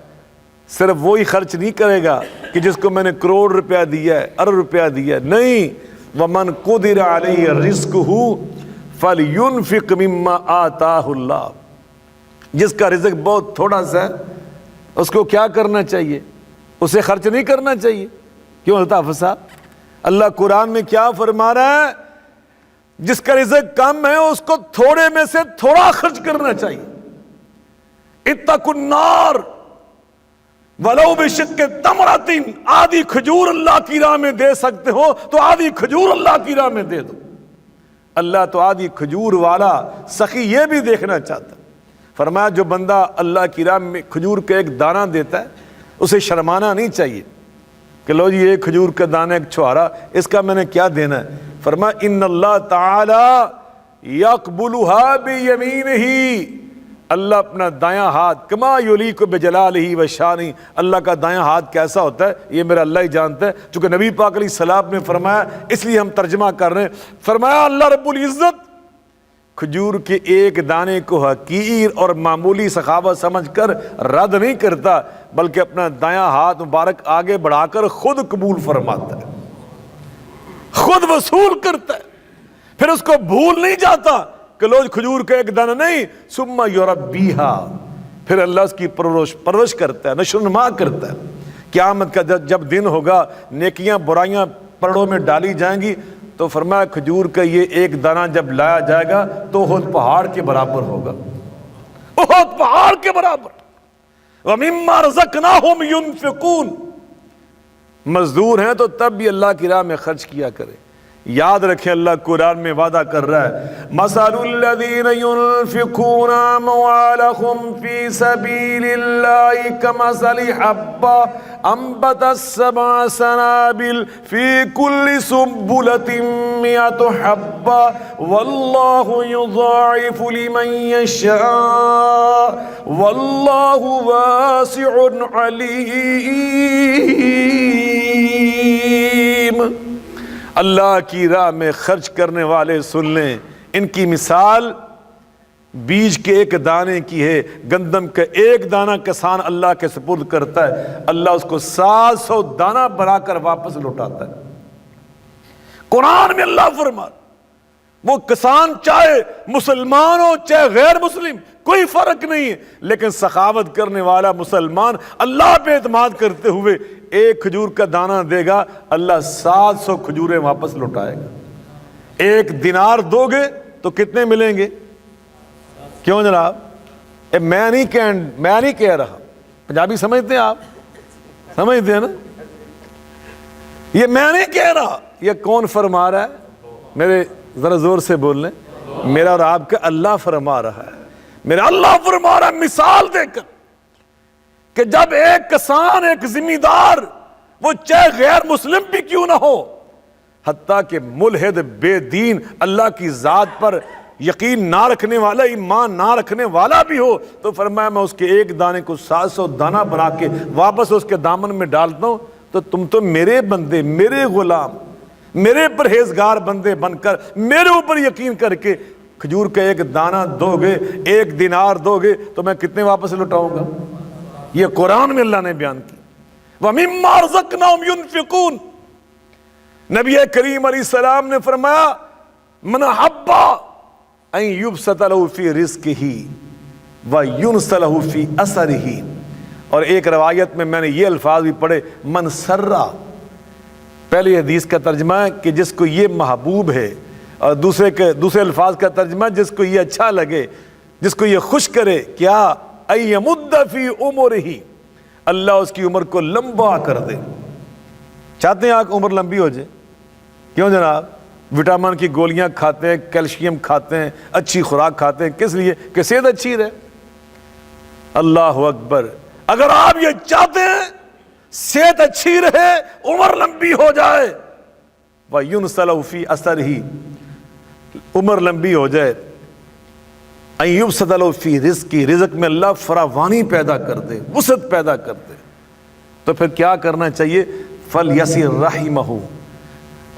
صرف وہی خرچ نہیں کرے گا کہ جس کو میں نے کروڑ روپیہ دیا ہے، ارب روپیہ دیا ہے، نہیں۔ وَمَنْ قُدِرَ عَلَيْهِ رِزْقُهُ فَلْيُنْفِقْ مِمَّا آتَاهُ اللَّهُ، جس کا رزق بہت تھوڑا سا ہے اس کو کیا کرنا چاہیے؟ اسے خرچ نہیں کرنا چاہیے۔ کیوں حضرت حافظ صاحب؟ اللہ قرآن میں کیا فرما رہا ہے؟ جس کا رزق کم ہے اس کو تھوڑے میں سے تھوڑا خرچ کرنا چاہیے۔ اتقوا النار ولو بشق تمرۃ، آدھی کھجور اللہ کی راہ میں دے سکتے ہو تو آدھی کھجور اللہ کی راہ میں دے دو۔ اللہ تو آدھی کھجور والا سخی یہ بھی دیکھنا چاہتا ہے۔ فرمایا جو بندہ اللہ کی راہ میں کھجور کا ایک دانہ دیتا ہے اسے شرمانا نہیں چاہیے کہ لو جی یہ کھجور کا دانہ ایک چھوارا، اس کا میں نے کیا دینا ہے۔ فرمایا ان اللہ تعالی یقبلها بیمینہ، اللہ اپنا دایاں ہاتھ کما یلیق بجلالہ وشانہ، اللہ کا دایاں ہاتھ کیسا ہوتا ہے یہ میرا اللہ ہی جانتا ہے۔ چونکہ نبی پاک علیہ السلام نے فرمایا، اس لیے ہم ترجمہ کر رہے ہیں۔ فرمایا اللہ رب العزت کھجور کے ایک دانے کو حقیر اور معمولی سخاوت سمجھ کر رد نہیں کرتا، بلکہ اپنا دایاں ہاتھ مبارک آگے بڑھا کر خود قبول فرماتا ہے، خود وصول کرتا ہے، پھر اس کو بھول نہیں جاتا کہ لو کھجور کا ایک دانہ نہیں، ثم یربیہا، پھر اللہ اس کی پرورش کرتا ہے، نشو و نما کرتا ہے۔ قیامت کا جب دن ہوگا، نیکیاں برائیاں پرڑوں میں ڈالی جائیں گی، تو فرمایا کھجور کا یہ ایک دانہ جب لایا جائے گا تو احد پہاڑ کے برابر ہوگا، احد پہاڑ کے برابر۔ وَمِمَّا رَزَقْنَاهُمْ يُنْفِقُونَ، مزدور ہیں تو تب بھی اللہ کی راہ میں خرچ کیا کرے۔ یاد رکھیں اللہ قرآن میں وعدہ کر رہا ہے، مَثَلُ الَّذِينَ يُنْفِقُونَ أَمْوَالَهُمْ فِي سَبِيلِ اللَّهِ كَمَثَلِ حَبَّةٍ أَنبَتَتْ سَبْعَ سَنَابِلَ فِي كُلِّ سُنبُلَةٍ مِّائَةُ حَبَّةٍ وَاللَّهُ يُضَاعِفُ لِمَن يَشَاءُ وَاللَّهُ وَاسِعٌ عَلِيمٌ۔ اللہ کی راہ میں خرچ کرنے والے سن لیں، ان کی مثال بیج کے ایک دانے کی ہے۔ گندم کا ایک دانہ کسان اللہ کے سپرد کرتا ہے، اللہ اس کو 700 دانہ بنا کر واپس لوٹاتا ہے۔ قرآن میں اللہ فرما، وہ کسان چاہے مسلمان ہو چاہے غیر مسلم کوئی فرق نہیں ہے، لیکن سخاوت کرنے والا مسلمان اللہ پہ اعتماد کرتے ہوئے ایک کھجور کا دانہ دے گا، اللہ 700 کھجوریں واپس لوٹائے گا۔ ایک دینار دو گے تو کتنے ملیں گے؟ کیوں جناب؟ میں نہیں کہہ رہا، پنجابی سمجھتے ہیں آپ؟ سمجھتے ہیں نا؟ یہ میں نہیں کہہ رہا، یہ کون فرما رہا ہے؟ میرے ذرا زور سے بول لیں، میرا اور آپ کا اللہ فرما رہا ہے۔ میرا اللہ فرما رہا ہے مثال دے کر کہ جب ایک کسان، ایک ذمہ دار، وہ چاہے غیر مسلم بھی کیوں نہ ہو، حتیٰ کہ ملحد بے دین اللہ کی ذات پر یقین نہ رکھنے والا، ایمان نہ رکھنے والا بھی ہو، تو فرمایا میں اس کے ایک دانے کو 700 دانہ بنا کے واپس اس کے دامن میں ڈالتا ہوں، تو تم تو میرے بندے، میرے غلام، میرے پرہیزگار بندے بن کر میرے اوپر یقین کر کے کھجور کا ایک دانہ دو گے، ایک دینار دو گے تو میں کتنے واپس لوٹاؤں گا؟ یہ قرآن میں اللہ نے بیان کی۔ وَمِمَّا رَزَقْنَاهُمْ يُنْفِقُونَ، نبی کریم علیہ السلام نے فرمایا مَنْ أَحَبَّ أَنْ يُبْسَطَ لَهُ فِي رِزْقِهِ وَيُنْسَ لَهُ فِي أَثَرِهِ، اور ایک روایت میں نے یہ الفاظ بھی پڑھے، مَنْ سَرَّ، پہلی حدیث کا ترجمہ ہے کہ جس کو یہ محبوب ہے، اور دوسرے الفاظ کا ترجمہ جس کو یہ اچھا لگے، جس کو یہ خوش کرے، کیا ایمد فی عمرہ، اللہ اس کی عمر کو لمبا کر دے۔ چاہتے ہیں آپ عمر لمبی ہو جائے؟ کیوں جناب؟ وٹامن کی گولیاں کھاتے ہیں، کیلشیم کھاتے ہیں، اچھی خوراک کھاتے ہیں، کس لیے؟ کہ صحت اچھی رہے۔ اللہ اکبر! اگر آپ یہ چاہتے ہیں صحت اچھی رہے، عمر لمبی ہو جائے، وَيُنْسَلَوْ فِي أَثَرِهِ، عمر لمبی ہو جائے، أَن يُبْسَطَ لَهُ فِي رِزْقِهِ، رزق میں اللہ فراوانی پیدا کر دے، وسعت پیدا کر دے، تو پھر کیا کرنا چاہیے؟ فَلْيَصِلْ رَحِمَهُ،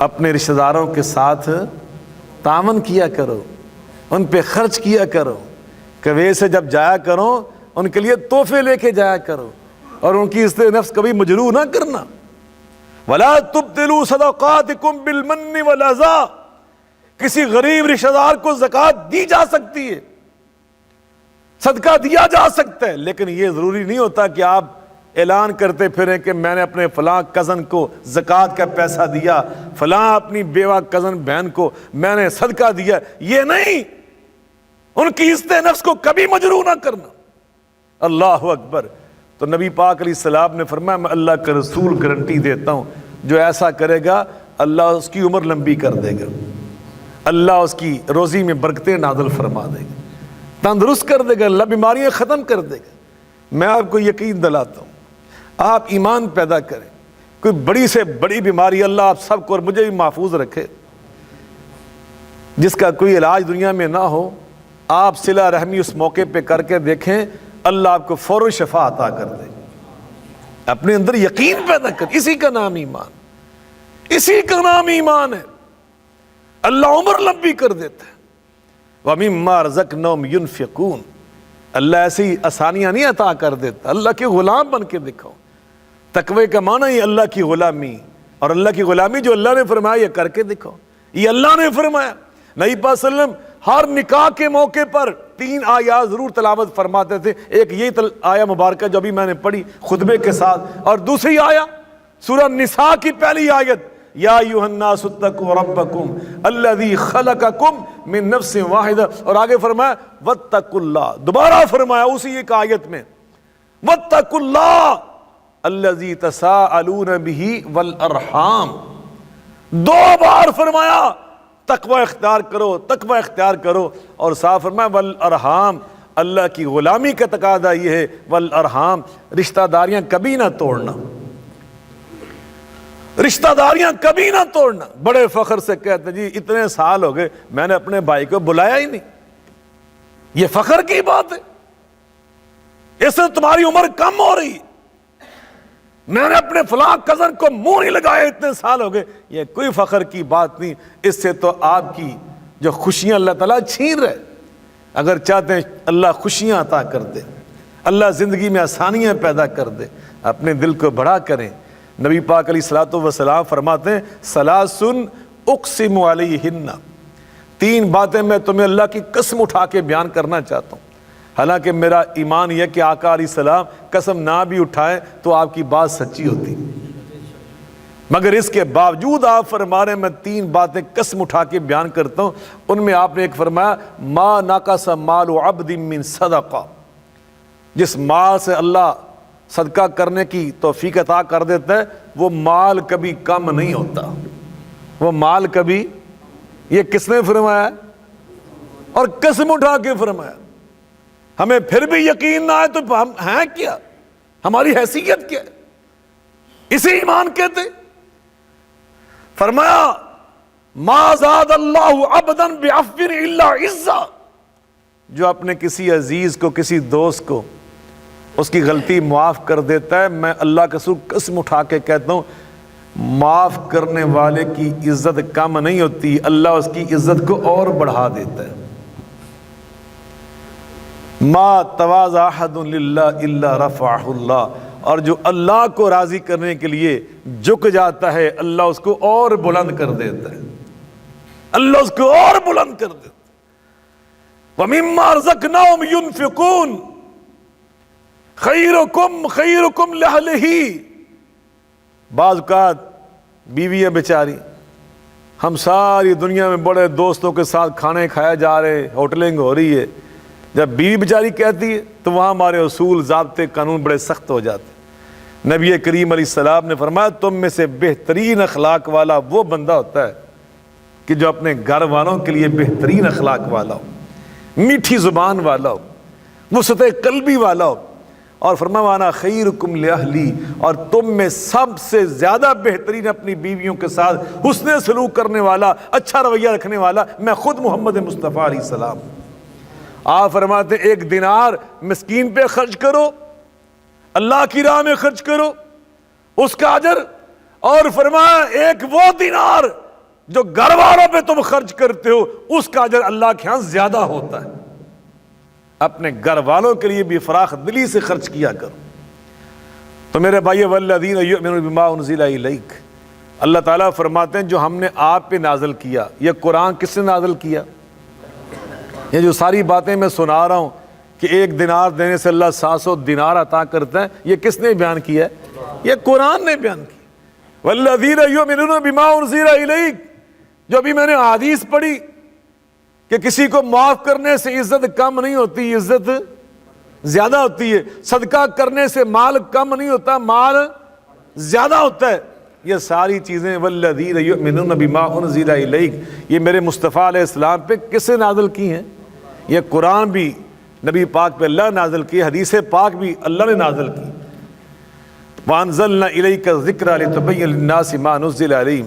اپنے رشتہ داروں کے ساتھ تعاون کیا کرو، ان پہ خرچ کیا کرو، کوے سے جب جایا کرو ان کے لیے تحفے لے کے جایا کرو، اور ان کی عزت نفس کبھی مجروح نہ کرنا۔ وَلَا تُبْطِلُوا صَدَقَاتِكُمْ بِالْمَنِّ وَالْأَذَىٰ، کسی غریب رشتہ دار کو زکوٰۃ دی جا سکتی ہے، صدقہ دیا جا سکتا ہے، لیکن یہ ضروری نہیں ہوتا کہ آپ اعلان کرتے پھریں کہ میں نے اپنے فلاں کزن کو زکوٰۃ کا پیسہ دیا، فلاں اپنی بیوہ کزن بہن کو میں نے صدقہ دیا، یہ نہیں، ان کی عزت نفس کو کبھی مجروح نہ کرنا۔ اللہ اکبر! تو نبی پاک علیہ السلام نے فرمایا میں اللہ کا رسول گارنٹی دیتا ہوں جو ایسا کرے گا اللہ اس کی عمر لمبی کر دے گا، اللہ اس کی روزی میں برکتیں نازل فرما دے گا، تندرست کر دے گا، اللہ بیماریاں ختم کر دے گا۔ میں آپ کو یقین دلاتا ہوں، آپ ایمان پیدا کریں، کوئی بڑی سے بڑی بیماری اللہ آپ سب کو اور مجھے بھی محفوظ رکھے، جس کا کوئی علاج دنیا میں نہ ہو، آپ صلہ رحمی اس موقع پہ کر کے دیکھیں، اللہ آپ کو فوری شفا عطا کر دے۔ اپنے اندر یقین پیدا کر، اسی کا نام ایمان، اسی کا نام ایمان ہے۔ اللہ عمر لمبی کر دیتا ہے۔ وَمِمَّا رَزَقْنَاهُمْ يُنْفِقُونَ، اللہ ایسی آسانیاں نہیں عطا کر دیتا، اللہ کے غلام بن کے دکھاؤ۔ تقوی کا معنی ہی اللہ کی غلامی، اور اللہ کی غلامی جو اللہ نے فرمایا یہ کر کے دکھاؤ، یہ اللہ نے فرمایا۔ نبی پاک صلی اللہ علیہ وسلم ہر نکاح کے موقع پر 3 آیات ضرور تلاوت فرماتے تھے، ایک یہ آیہ مبارکہ جو ابھی میں نے پڑھی خطبے کے ساتھ، اور دوسری آیہ سورہ نساء کی پہلی آیت، یا ایھا الناس اتقوا ربکم الذی خلقکم من نفس واحدہ، اور آگے فرمایا واتقوا اللہ، دوبارہ فرمایا اسی ایک آیت میں واتقوا اللہ الذی تساءلون بہ والارحام، 2 بار فرمایا تقوی اختیار کرو، تقوی اختیار کرو، اور صاف فرمایا والارحام، اللہ کی غلامی کا تقاضا یہ ہے، والارحام، رشتہ داریاں کبھی نہ توڑنا، رشتہ داریاں کبھی نہ توڑنا۔ بڑے فخر سے کہتے ہیں جی اتنے سال ہو گئے میں نے اپنے بھائی کو بلایا ہی نہیں، یہ فخر کی بات ہے، اس سے تمہاری عمر کم ہو رہی، میں نے اپنے فلاں کزن کو منہ نہیں لگایا اتنے سال ہو گئے، یہ کوئی فخر کی بات نہیں، اس سے تو آپ کی جو خوشیاں اللہ تعالیٰ چھین رہے۔ اگر چاہتے ہیں اللہ خوشیاں عطا کر دے، اللہ زندگی میں آسانیاں پیدا کر دے، اپنے دل کو بڑا کریں۔ نبی پاک علیہ الصلوۃ والسلام فرماتے ہیں ثلاث اقسم علیہن، 3 باتیں میں تمہیں اللہ کی قسم اٹھا کے بیان کرنا چاہتا ہوں، حالانکہ میرا ایمان یہ کہ آقا علیہ السلام قسم نہ بھی اٹھائیں تو آپ کی بات سچی ہوتی، مگر اس کے باوجود آپ فرما رہے ہیں میں 3 باتیں قسم اٹھا کے بیان کرتا ہوں۔ ان میں آپ نے ایک فرمایا ما نقص مال عبد من صدقہ، جس مال سے اللہ صدقہ کرنے کی توفیق عطا کر دیتا ہے وہ مال کبھی کم نہیں ہوتا، وہ مال کبھی، یہ کس نے فرمایا اور قسم اٹھا کے فرمایا؟ ہمیں پھر بھی یقین نہ آئے تو ہم ہیں کیا، ہماری حیثیت کیا ہے؟ اسے ایمان کہتے۔ فرمایا ما زاد اللہ عبدا بعفو الا عزا، جو اپنے کسی عزیز کو، کسی دوست کو اس کی غلطی معاف کر دیتا ہے، میں اللہ کا قسم اٹھا کے کہتا ہوں معاف کرنے والے کی عزت کم نہیں ہوتی، اللہ اس کی عزت کو اور بڑھا دیتا ہے۔ ما تواضع احد للہ الا رفعہ اللہ، اور جو اللہ کو راضی کرنے کے لیے جھک جاتا ہے اللہ اس کو اور بلند کر دیتا ہے، اللہ اس کو اور بلند کر دیتا ہے۔ وَمِمَّا رَزَقْنَاهُمْ يُنْفِقُونَ خَيْرُكُمْ خَيْرُكُمْ لِأَهْلِهِ، بعض اوقات بیویاں بیچاری، ہم ساری دنیا میں بڑے دوستوں کے ساتھ کھانے کھایا جا رہے، ہوٹلنگ ہو رہی ہے، جب بیوی بیچاری کہتی ہے تو وہاں ہمارے اصول ضابطے قانون بڑے سخت ہو جاتے ہیں۔ نبی کریم علیہ السلام نے فرمایا تم میں سے بہترین اخلاق والا وہ بندہ ہوتا ہے کہ جو اپنے گھر والوں کے لیے بہترین اخلاق والا ہو، میٹھی زبان والا ہو، وسعت قلبی والا ہو، اور فرمایا وانا خیرکم لأہلی، اور تم میں سب سے زیادہ بہترین اپنی بیویوں کے ساتھ حسن سلوک کرنے والا، اچھا رویہ رکھنے والا میں خود محمد مصطفیٰ علیہ السلام۔ آپ فرماتے ہیں 1 دینار مسکین پہ خرچ کرو، اللہ کی راہ میں خرچ کرو، اس کا اجر، اور فرمایا 1 وہ دینار جو گھر والوں پہ تم خرچ کرتے ہو اس کا اجر اللہ کے ہاں زیادہ ہوتا ہے۔ اپنے گھر والوں کے لیے بھی فراخ دلی سے خرچ کیا کرو۔ تو میرے بھائی والذین یؤمنون بما انزل الیک، اللہ تعالیٰ فرماتے ہیں جو ہم نے آپ پہ نازل کیا، یہ قرآن کس نے نازل کیا؟ یہ جو ساری باتیں میں سنا رہا ہوں کہ 1 دینار دینے سے اللہ 700 دینار عطا کرتا ہے، یہ کس نے بیان کیا ہے؟ یہ قرآن نے بیان کیا۔ والذین یؤمنون بما انزل الیک، جو ابھی میں نے حدیث پڑھی کہ کسی کو معاف کرنے سے عزت کم نہیں ہوتی، عزت زیادہ ہوتی ہے، صدقہ کرنے سے مال کم نہیں ہوتا، مال زیادہ ہوتا ہے، یہ ساری چیزیں والذین یؤمنون بما انزل الیک یہ میرے مصطفیٰ علیہ السلام پہ کس نے نازل کی ہیں؟ یہ قرآن بھی نبی پاک پہ اللہ نازل کی، حدیث پاک بھی اللہ نے نازل کی۔ وانزلنا الیک الذکر لتبین للناس ما نزل علیہم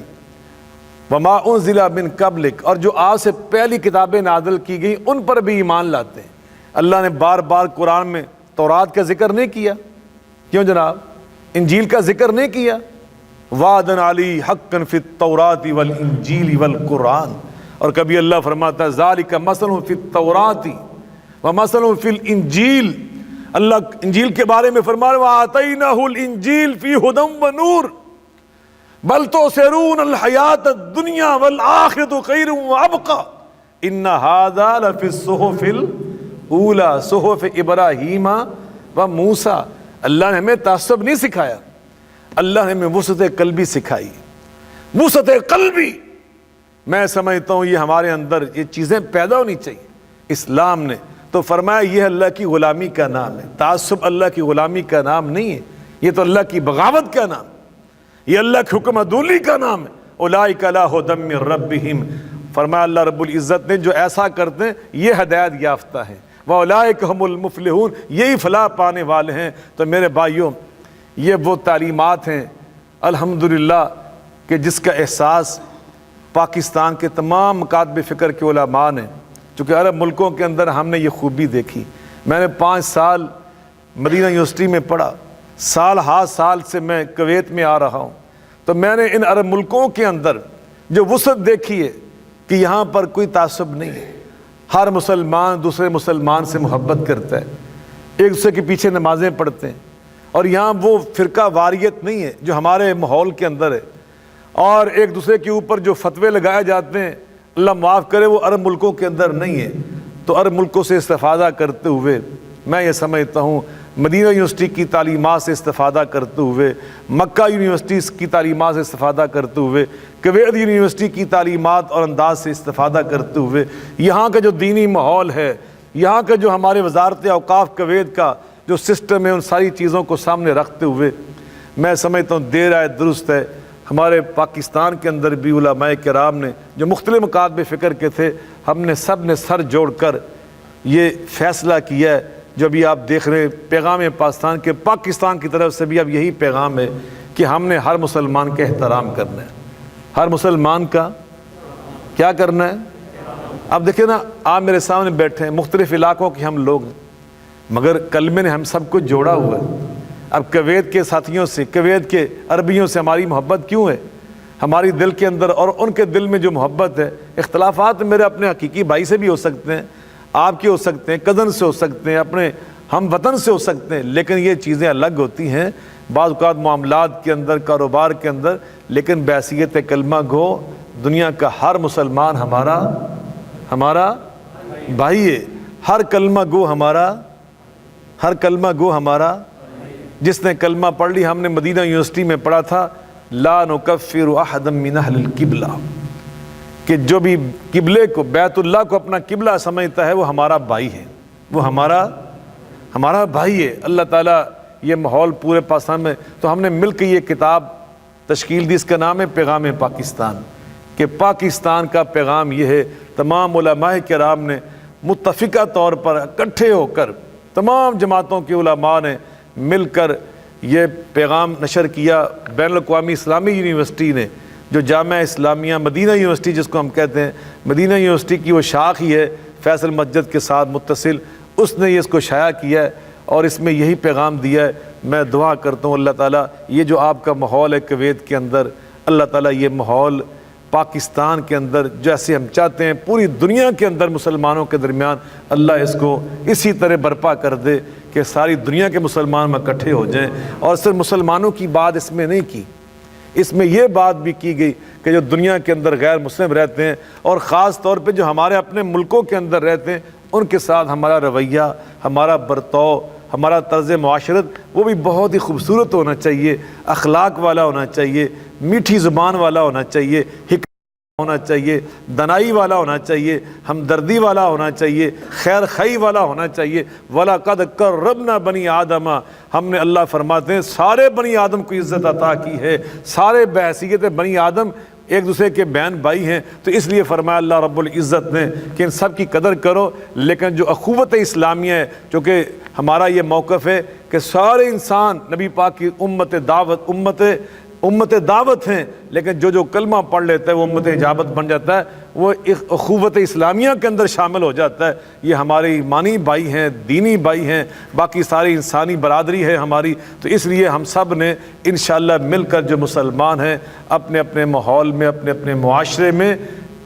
وما انزل من قبلک، اور جو آپ سے پہلی کتابیں نازل کی گئیں ان پر بھی ایمان لاتے ہیں۔ اللہ نے بار بار قرآن میں تورات کا ذکر نہیں کیا، کیوں جناب؟ انجیل کا ذکر نہیں کیا؟ وعدن علی حقا فی التوراۃ والانجیل والقرآن، اور کبھی اللہ فرماتا ہے ذالک مثل فی التوراۃ ومثل فی الانجیل، اللہ انجیل کے بارے میں فرما رہے وآتیناہ الانجیل فی ہدی ونور بل تؤثرون الحیاۃ الدنیا والآخرۃ خیر وابقی ان ھذا لفی الصحف الاولی صحف ابراہیم و موسیٰ۔ اللہ نے ہمیں تعصب نہیں سکھایا، اللہ نے ہمیں وسعت قلبی سکھائی، وسعت قلبی۔ میں سمجھتا ہوں یہ ہمارے اندر یہ چیزیں پیدا ہونی چاہیے۔ اسلام نے تو فرمایا یہ اللہ کی غلامی کا نام ہے، تعصب اللہ کی غلامی کا نام نہیں ہے، یہ تو اللہ کی بغاوت کا نام ہے، یہ اللہ کی حکم عدولی کا نام ہے۔ اولئک علی ھدی من ربہم، فرمایا اللہ رب العزت نے جو ایسا کرتے ہیں یہ ہدایت یافتہ ہیں، واولئک ھم المفلحون، یہی فلاح پانے والے ہیں۔ تو میرے بھائیوں یہ وہ تعلیمات ہیں الحمدللہ کہ جس کا احساس پاکستان کے تمام مکاتب فکر کے علماء نے، چونکہ عرب ملکوں کے اندر ہم نے یہ خوبی دیکھی۔ میں نے 5 سال مدینہ یونیورسٹی میں پڑھا، سال ہا سال سے میں کویت میں آ رہا ہوں، تو میں نے ان عرب ملکوں کے اندر جو وسعت دیکھی ہے کہ یہاں پر کوئی تعصب نہیں ہے، ہر مسلمان دوسرے مسلمان سے محبت کرتا ہے، ایک دوسرے کے پیچھے نمازیں پڑھتے ہیں، اور یہاں وہ فرقہ واریت نہیں ہے جو ہمارے ماحول کے اندر ہے، اور ایک دوسرے کے اوپر جو فتوے لگائے جاتے ہیں اللہ معاف کرے وہ عرب ملکوں کے اندر نہیں ہے۔ تو عرب ملکوں سے استفادہ کرتے ہوئے میں یہ سمجھتا ہوں مدینہ یونیورسٹی کی تعلیمات سے استفادہ کرتے ہوئے، مکہ یونیورسٹی کی تعلیمات سے استفادہ کرتے ہوئے، کویت یونیورسٹی کی تعلیمات اور انداز سے استفادہ کرتے ہوئے، یہاں کا جو دینی ماحول ہے، یہاں کا جو ہمارے وزارت اوقاف کویت کا جو سسٹم ہے، ان ساری چیزوں کو سامنے رکھتے ہوئے میں سمجھتا ہوں دیر آئے درست ہے۔ ہمارے پاکستان کے اندر بھی علماء کرام نے جو مختلف مکاتب فکر کے تھے، ہم نے سب نے سر جوڑ کر یہ فیصلہ کیا ہے جو ابھی آپ دیکھ رہے ہیں پیغام پاکستان کی طرف سے بھی اب یہی پیغام ہے کہ ہم نے ہر مسلمان کا احترام کرنا ہے، ہر مسلمان کا کیا کرنا ہے۔ اب دیکھیں نا، آپ میرے سامنے بیٹھے ہیں، مختلف علاقوں کے ہم لوگ ہیں، مگر کلمے نے ہم سب کو جوڑا ہوا ہے۔ اب کویت کے ساتھیوں سے، کویت کے عربیوں سے ہماری محبت کیوں ہے؟ ہماری دل کے اندر اور ان کے دل میں جو محبت ہے، اختلافات میرے اپنے حقیقی بھائی سے بھی ہو سکتے ہیں، آپ کے ہو سکتے ہیں، کزن سے ہو سکتے ہیں، اپنے ہم وطن سے ہو سکتے ہیں، لیکن یہ چیزیں الگ ہوتی ہیں بعض اوقات معاملات کے اندر، کاروبار کے اندر، لیکن بحیثیت کلمہ گو دنیا کا ہر مسلمان ہمارا بھائی ہے، ہر کلمہ گو ہمارا جس نے کلمہ پڑھ لی۔ ہم نے مدینہ یونیورسٹی میں پڑھا تھا لا نکفر احدا من اہل القبلہ، کہ جو بھی قبلے کو، بیت اللہ کو اپنا قبلہ سمجھتا ہے وہ ہمارا بھائی ہے، وہ ہمارا بھائی ہے۔ اللہ تعالیٰ یہ ماحول پورے پاکستان میں، تو ہم نے مل کے یہ کتاب تشکیل دی، اس کا نام ہے پیغام پاکستان، کہ پاکستان کا پیغام یہ ہے، تمام علماء کرام نے متفقہ طور پر اکٹھے ہو کر، تمام جماعتوں کے علماء نے مل کر یہ پیغام نشر کیا۔ بین الاقوامی اسلامی یونیورسٹی نے، جو جامعہ اسلامیہ مدینہ یونیورسٹی جس کو ہم کہتے ہیں، مدینہ یونیورسٹی کی وہ شاخ ہی ہے فیصل مسجد کے ساتھ متصل، اس نے اس کو شائع کیا ہے اور اس میں یہی پیغام دیا ہے۔ میں دعا کرتا ہوں اللہ تعالیٰ یہ جو آپ کا ماحول ہے کویت کے اندر، اللہ تعالیٰ یہ ماحول پاکستان کے اندر جیسے ہم چاہتے ہیں پوری دنیا کے اندر مسلمانوں کے درمیان اللہ اس کو اسی طرح برپا کر دے کہ ساری دنیا کے مسلمان میں اکٹھے ہو جائیں۔ اور صرف مسلمانوں کی بات اس میں نہیں کی، اس میں یہ بات بھی کی گئی کہ جو دنیا کے اندر غیر مسلم رہتے ہیں اور خاص طور پہ جو ہمارے اپنے ملکوں کے اندر رہتے ہیں، ان کے ساتھ ہمارا رویہ، ہمارا برتاؤ، ہمارا طرز معاشرت وہ بھی بہت ہی خوبصورت ہونا چاہیے، اخلاق والا ہونا چاہیے، میٹھی زبان والا ہونا چاہیے، حکمت ہونا چاہیے، دنائی والا ہونا چاہیے، ہمدردی والا ہونا چاہیے، خیر خواہی والا ہونا چاہیے۔ وَلَقَدْ كَرَّمْنَا بَنِي آدَمَ، ہم نے اللہ فرماتے ہیں سارے بنی آدم کو عزت عطا کی ہے، سارے بحیثیت بنی آدم ایک دوسرے کے بہن بھائی ہیں، تو اس لیے فرمایا اللہ رب العزت نے کہ ان سب کی قدر کرو۔ لیکن جو اخوت اسلامیہ ہے، چونکہ ہمارا یہ موقف ہے کہ سارے انسان نبی پاک کی امت دعوت ہیں، لیکن جو کلمہ پڑھ لیتا ہے وہ امت اجابت بن جاتا ہے، وہ اخوت اسلامیہ کے اندر شامل ہو جاتا ہے۔ یہ ہمارے ایمانی بھائی ہیں، دینی بھائی ہیں، باقی ساری انسانی برادری ہے ہماری۔ تو اس لیے ہم سب نے انشاءاللہ مل کر جو مسلمان ہیں اپنے اپنے ماحول میں، اپنے اپنے معاشرے میں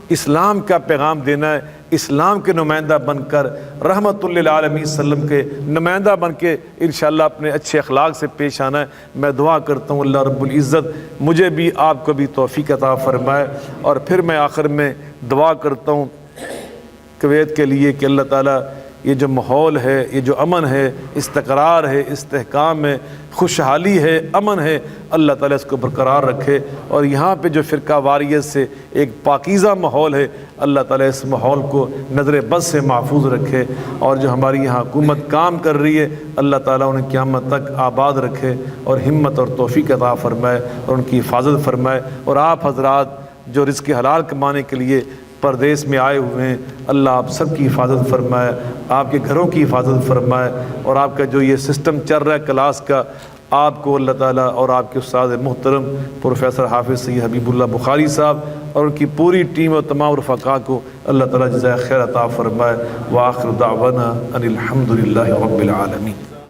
اسلام کا پیغام دینا ہے، اسلام کے نمائندہ بن کر، رحمت للعالمین وسلم کے نمائندہ بن کے انشاءاللہ اپنے اچھے اخلاق سے پیش آنا ہے۔ میں دعا کرتا ہوں اللہ رب العزت مجھے بھی آپ کو بھی توفیق عطا فرمائے۔ اور پھر میں آخر میں دعا کرتا ہوں کویت کے لیے کہ اللہ تعالیٰ یہ جو ماحول ہے، یہ جو امن ہے، استقرار ہے، استحکام ہے، خوشحالی ہے، امن ہے، اللہ تعالیٰ اس کو برقرار رکھے۔ اور یہاں پہ جو فرقہ واریت سے ایک پاکیزہ ماحول ہے، اللہ تعالیٰ اس ماحول کو نظر بد سے محفوظ رکھے۔ اور جو ہماری یہاں حکومت کام کر رہی ہے، اللہ تعالیٰ انہیں قیامت تک آباد رکھے اور ہمت اور توفیق عطا فرمائے اور ان کی حفاظت فرمائے۔ اور آپ حضرات جو رزق حلال کمانے کے لیے پردیس میں آئے ہوئے ہیں، اللہ آپ سب کی حفاظت فرمائے، آپ کے گھروں کی حفاظت فرمائے۔ اور آپ کا جو یہ سسٹم چل رہا ہے کلاس کا، آپ کو اللہ تعالیٰ اور آپ کے استاد محترم پروفیسر حافظ سید حبیب اللہ بخاری صاحب اور ان کی پوری ٹیم اور تمام رفقا کو اللہ تعالیٰ جزائے خیر عطا فرمائے۔ وآخر دعوانا ان الحمد للہ رب العالمین۔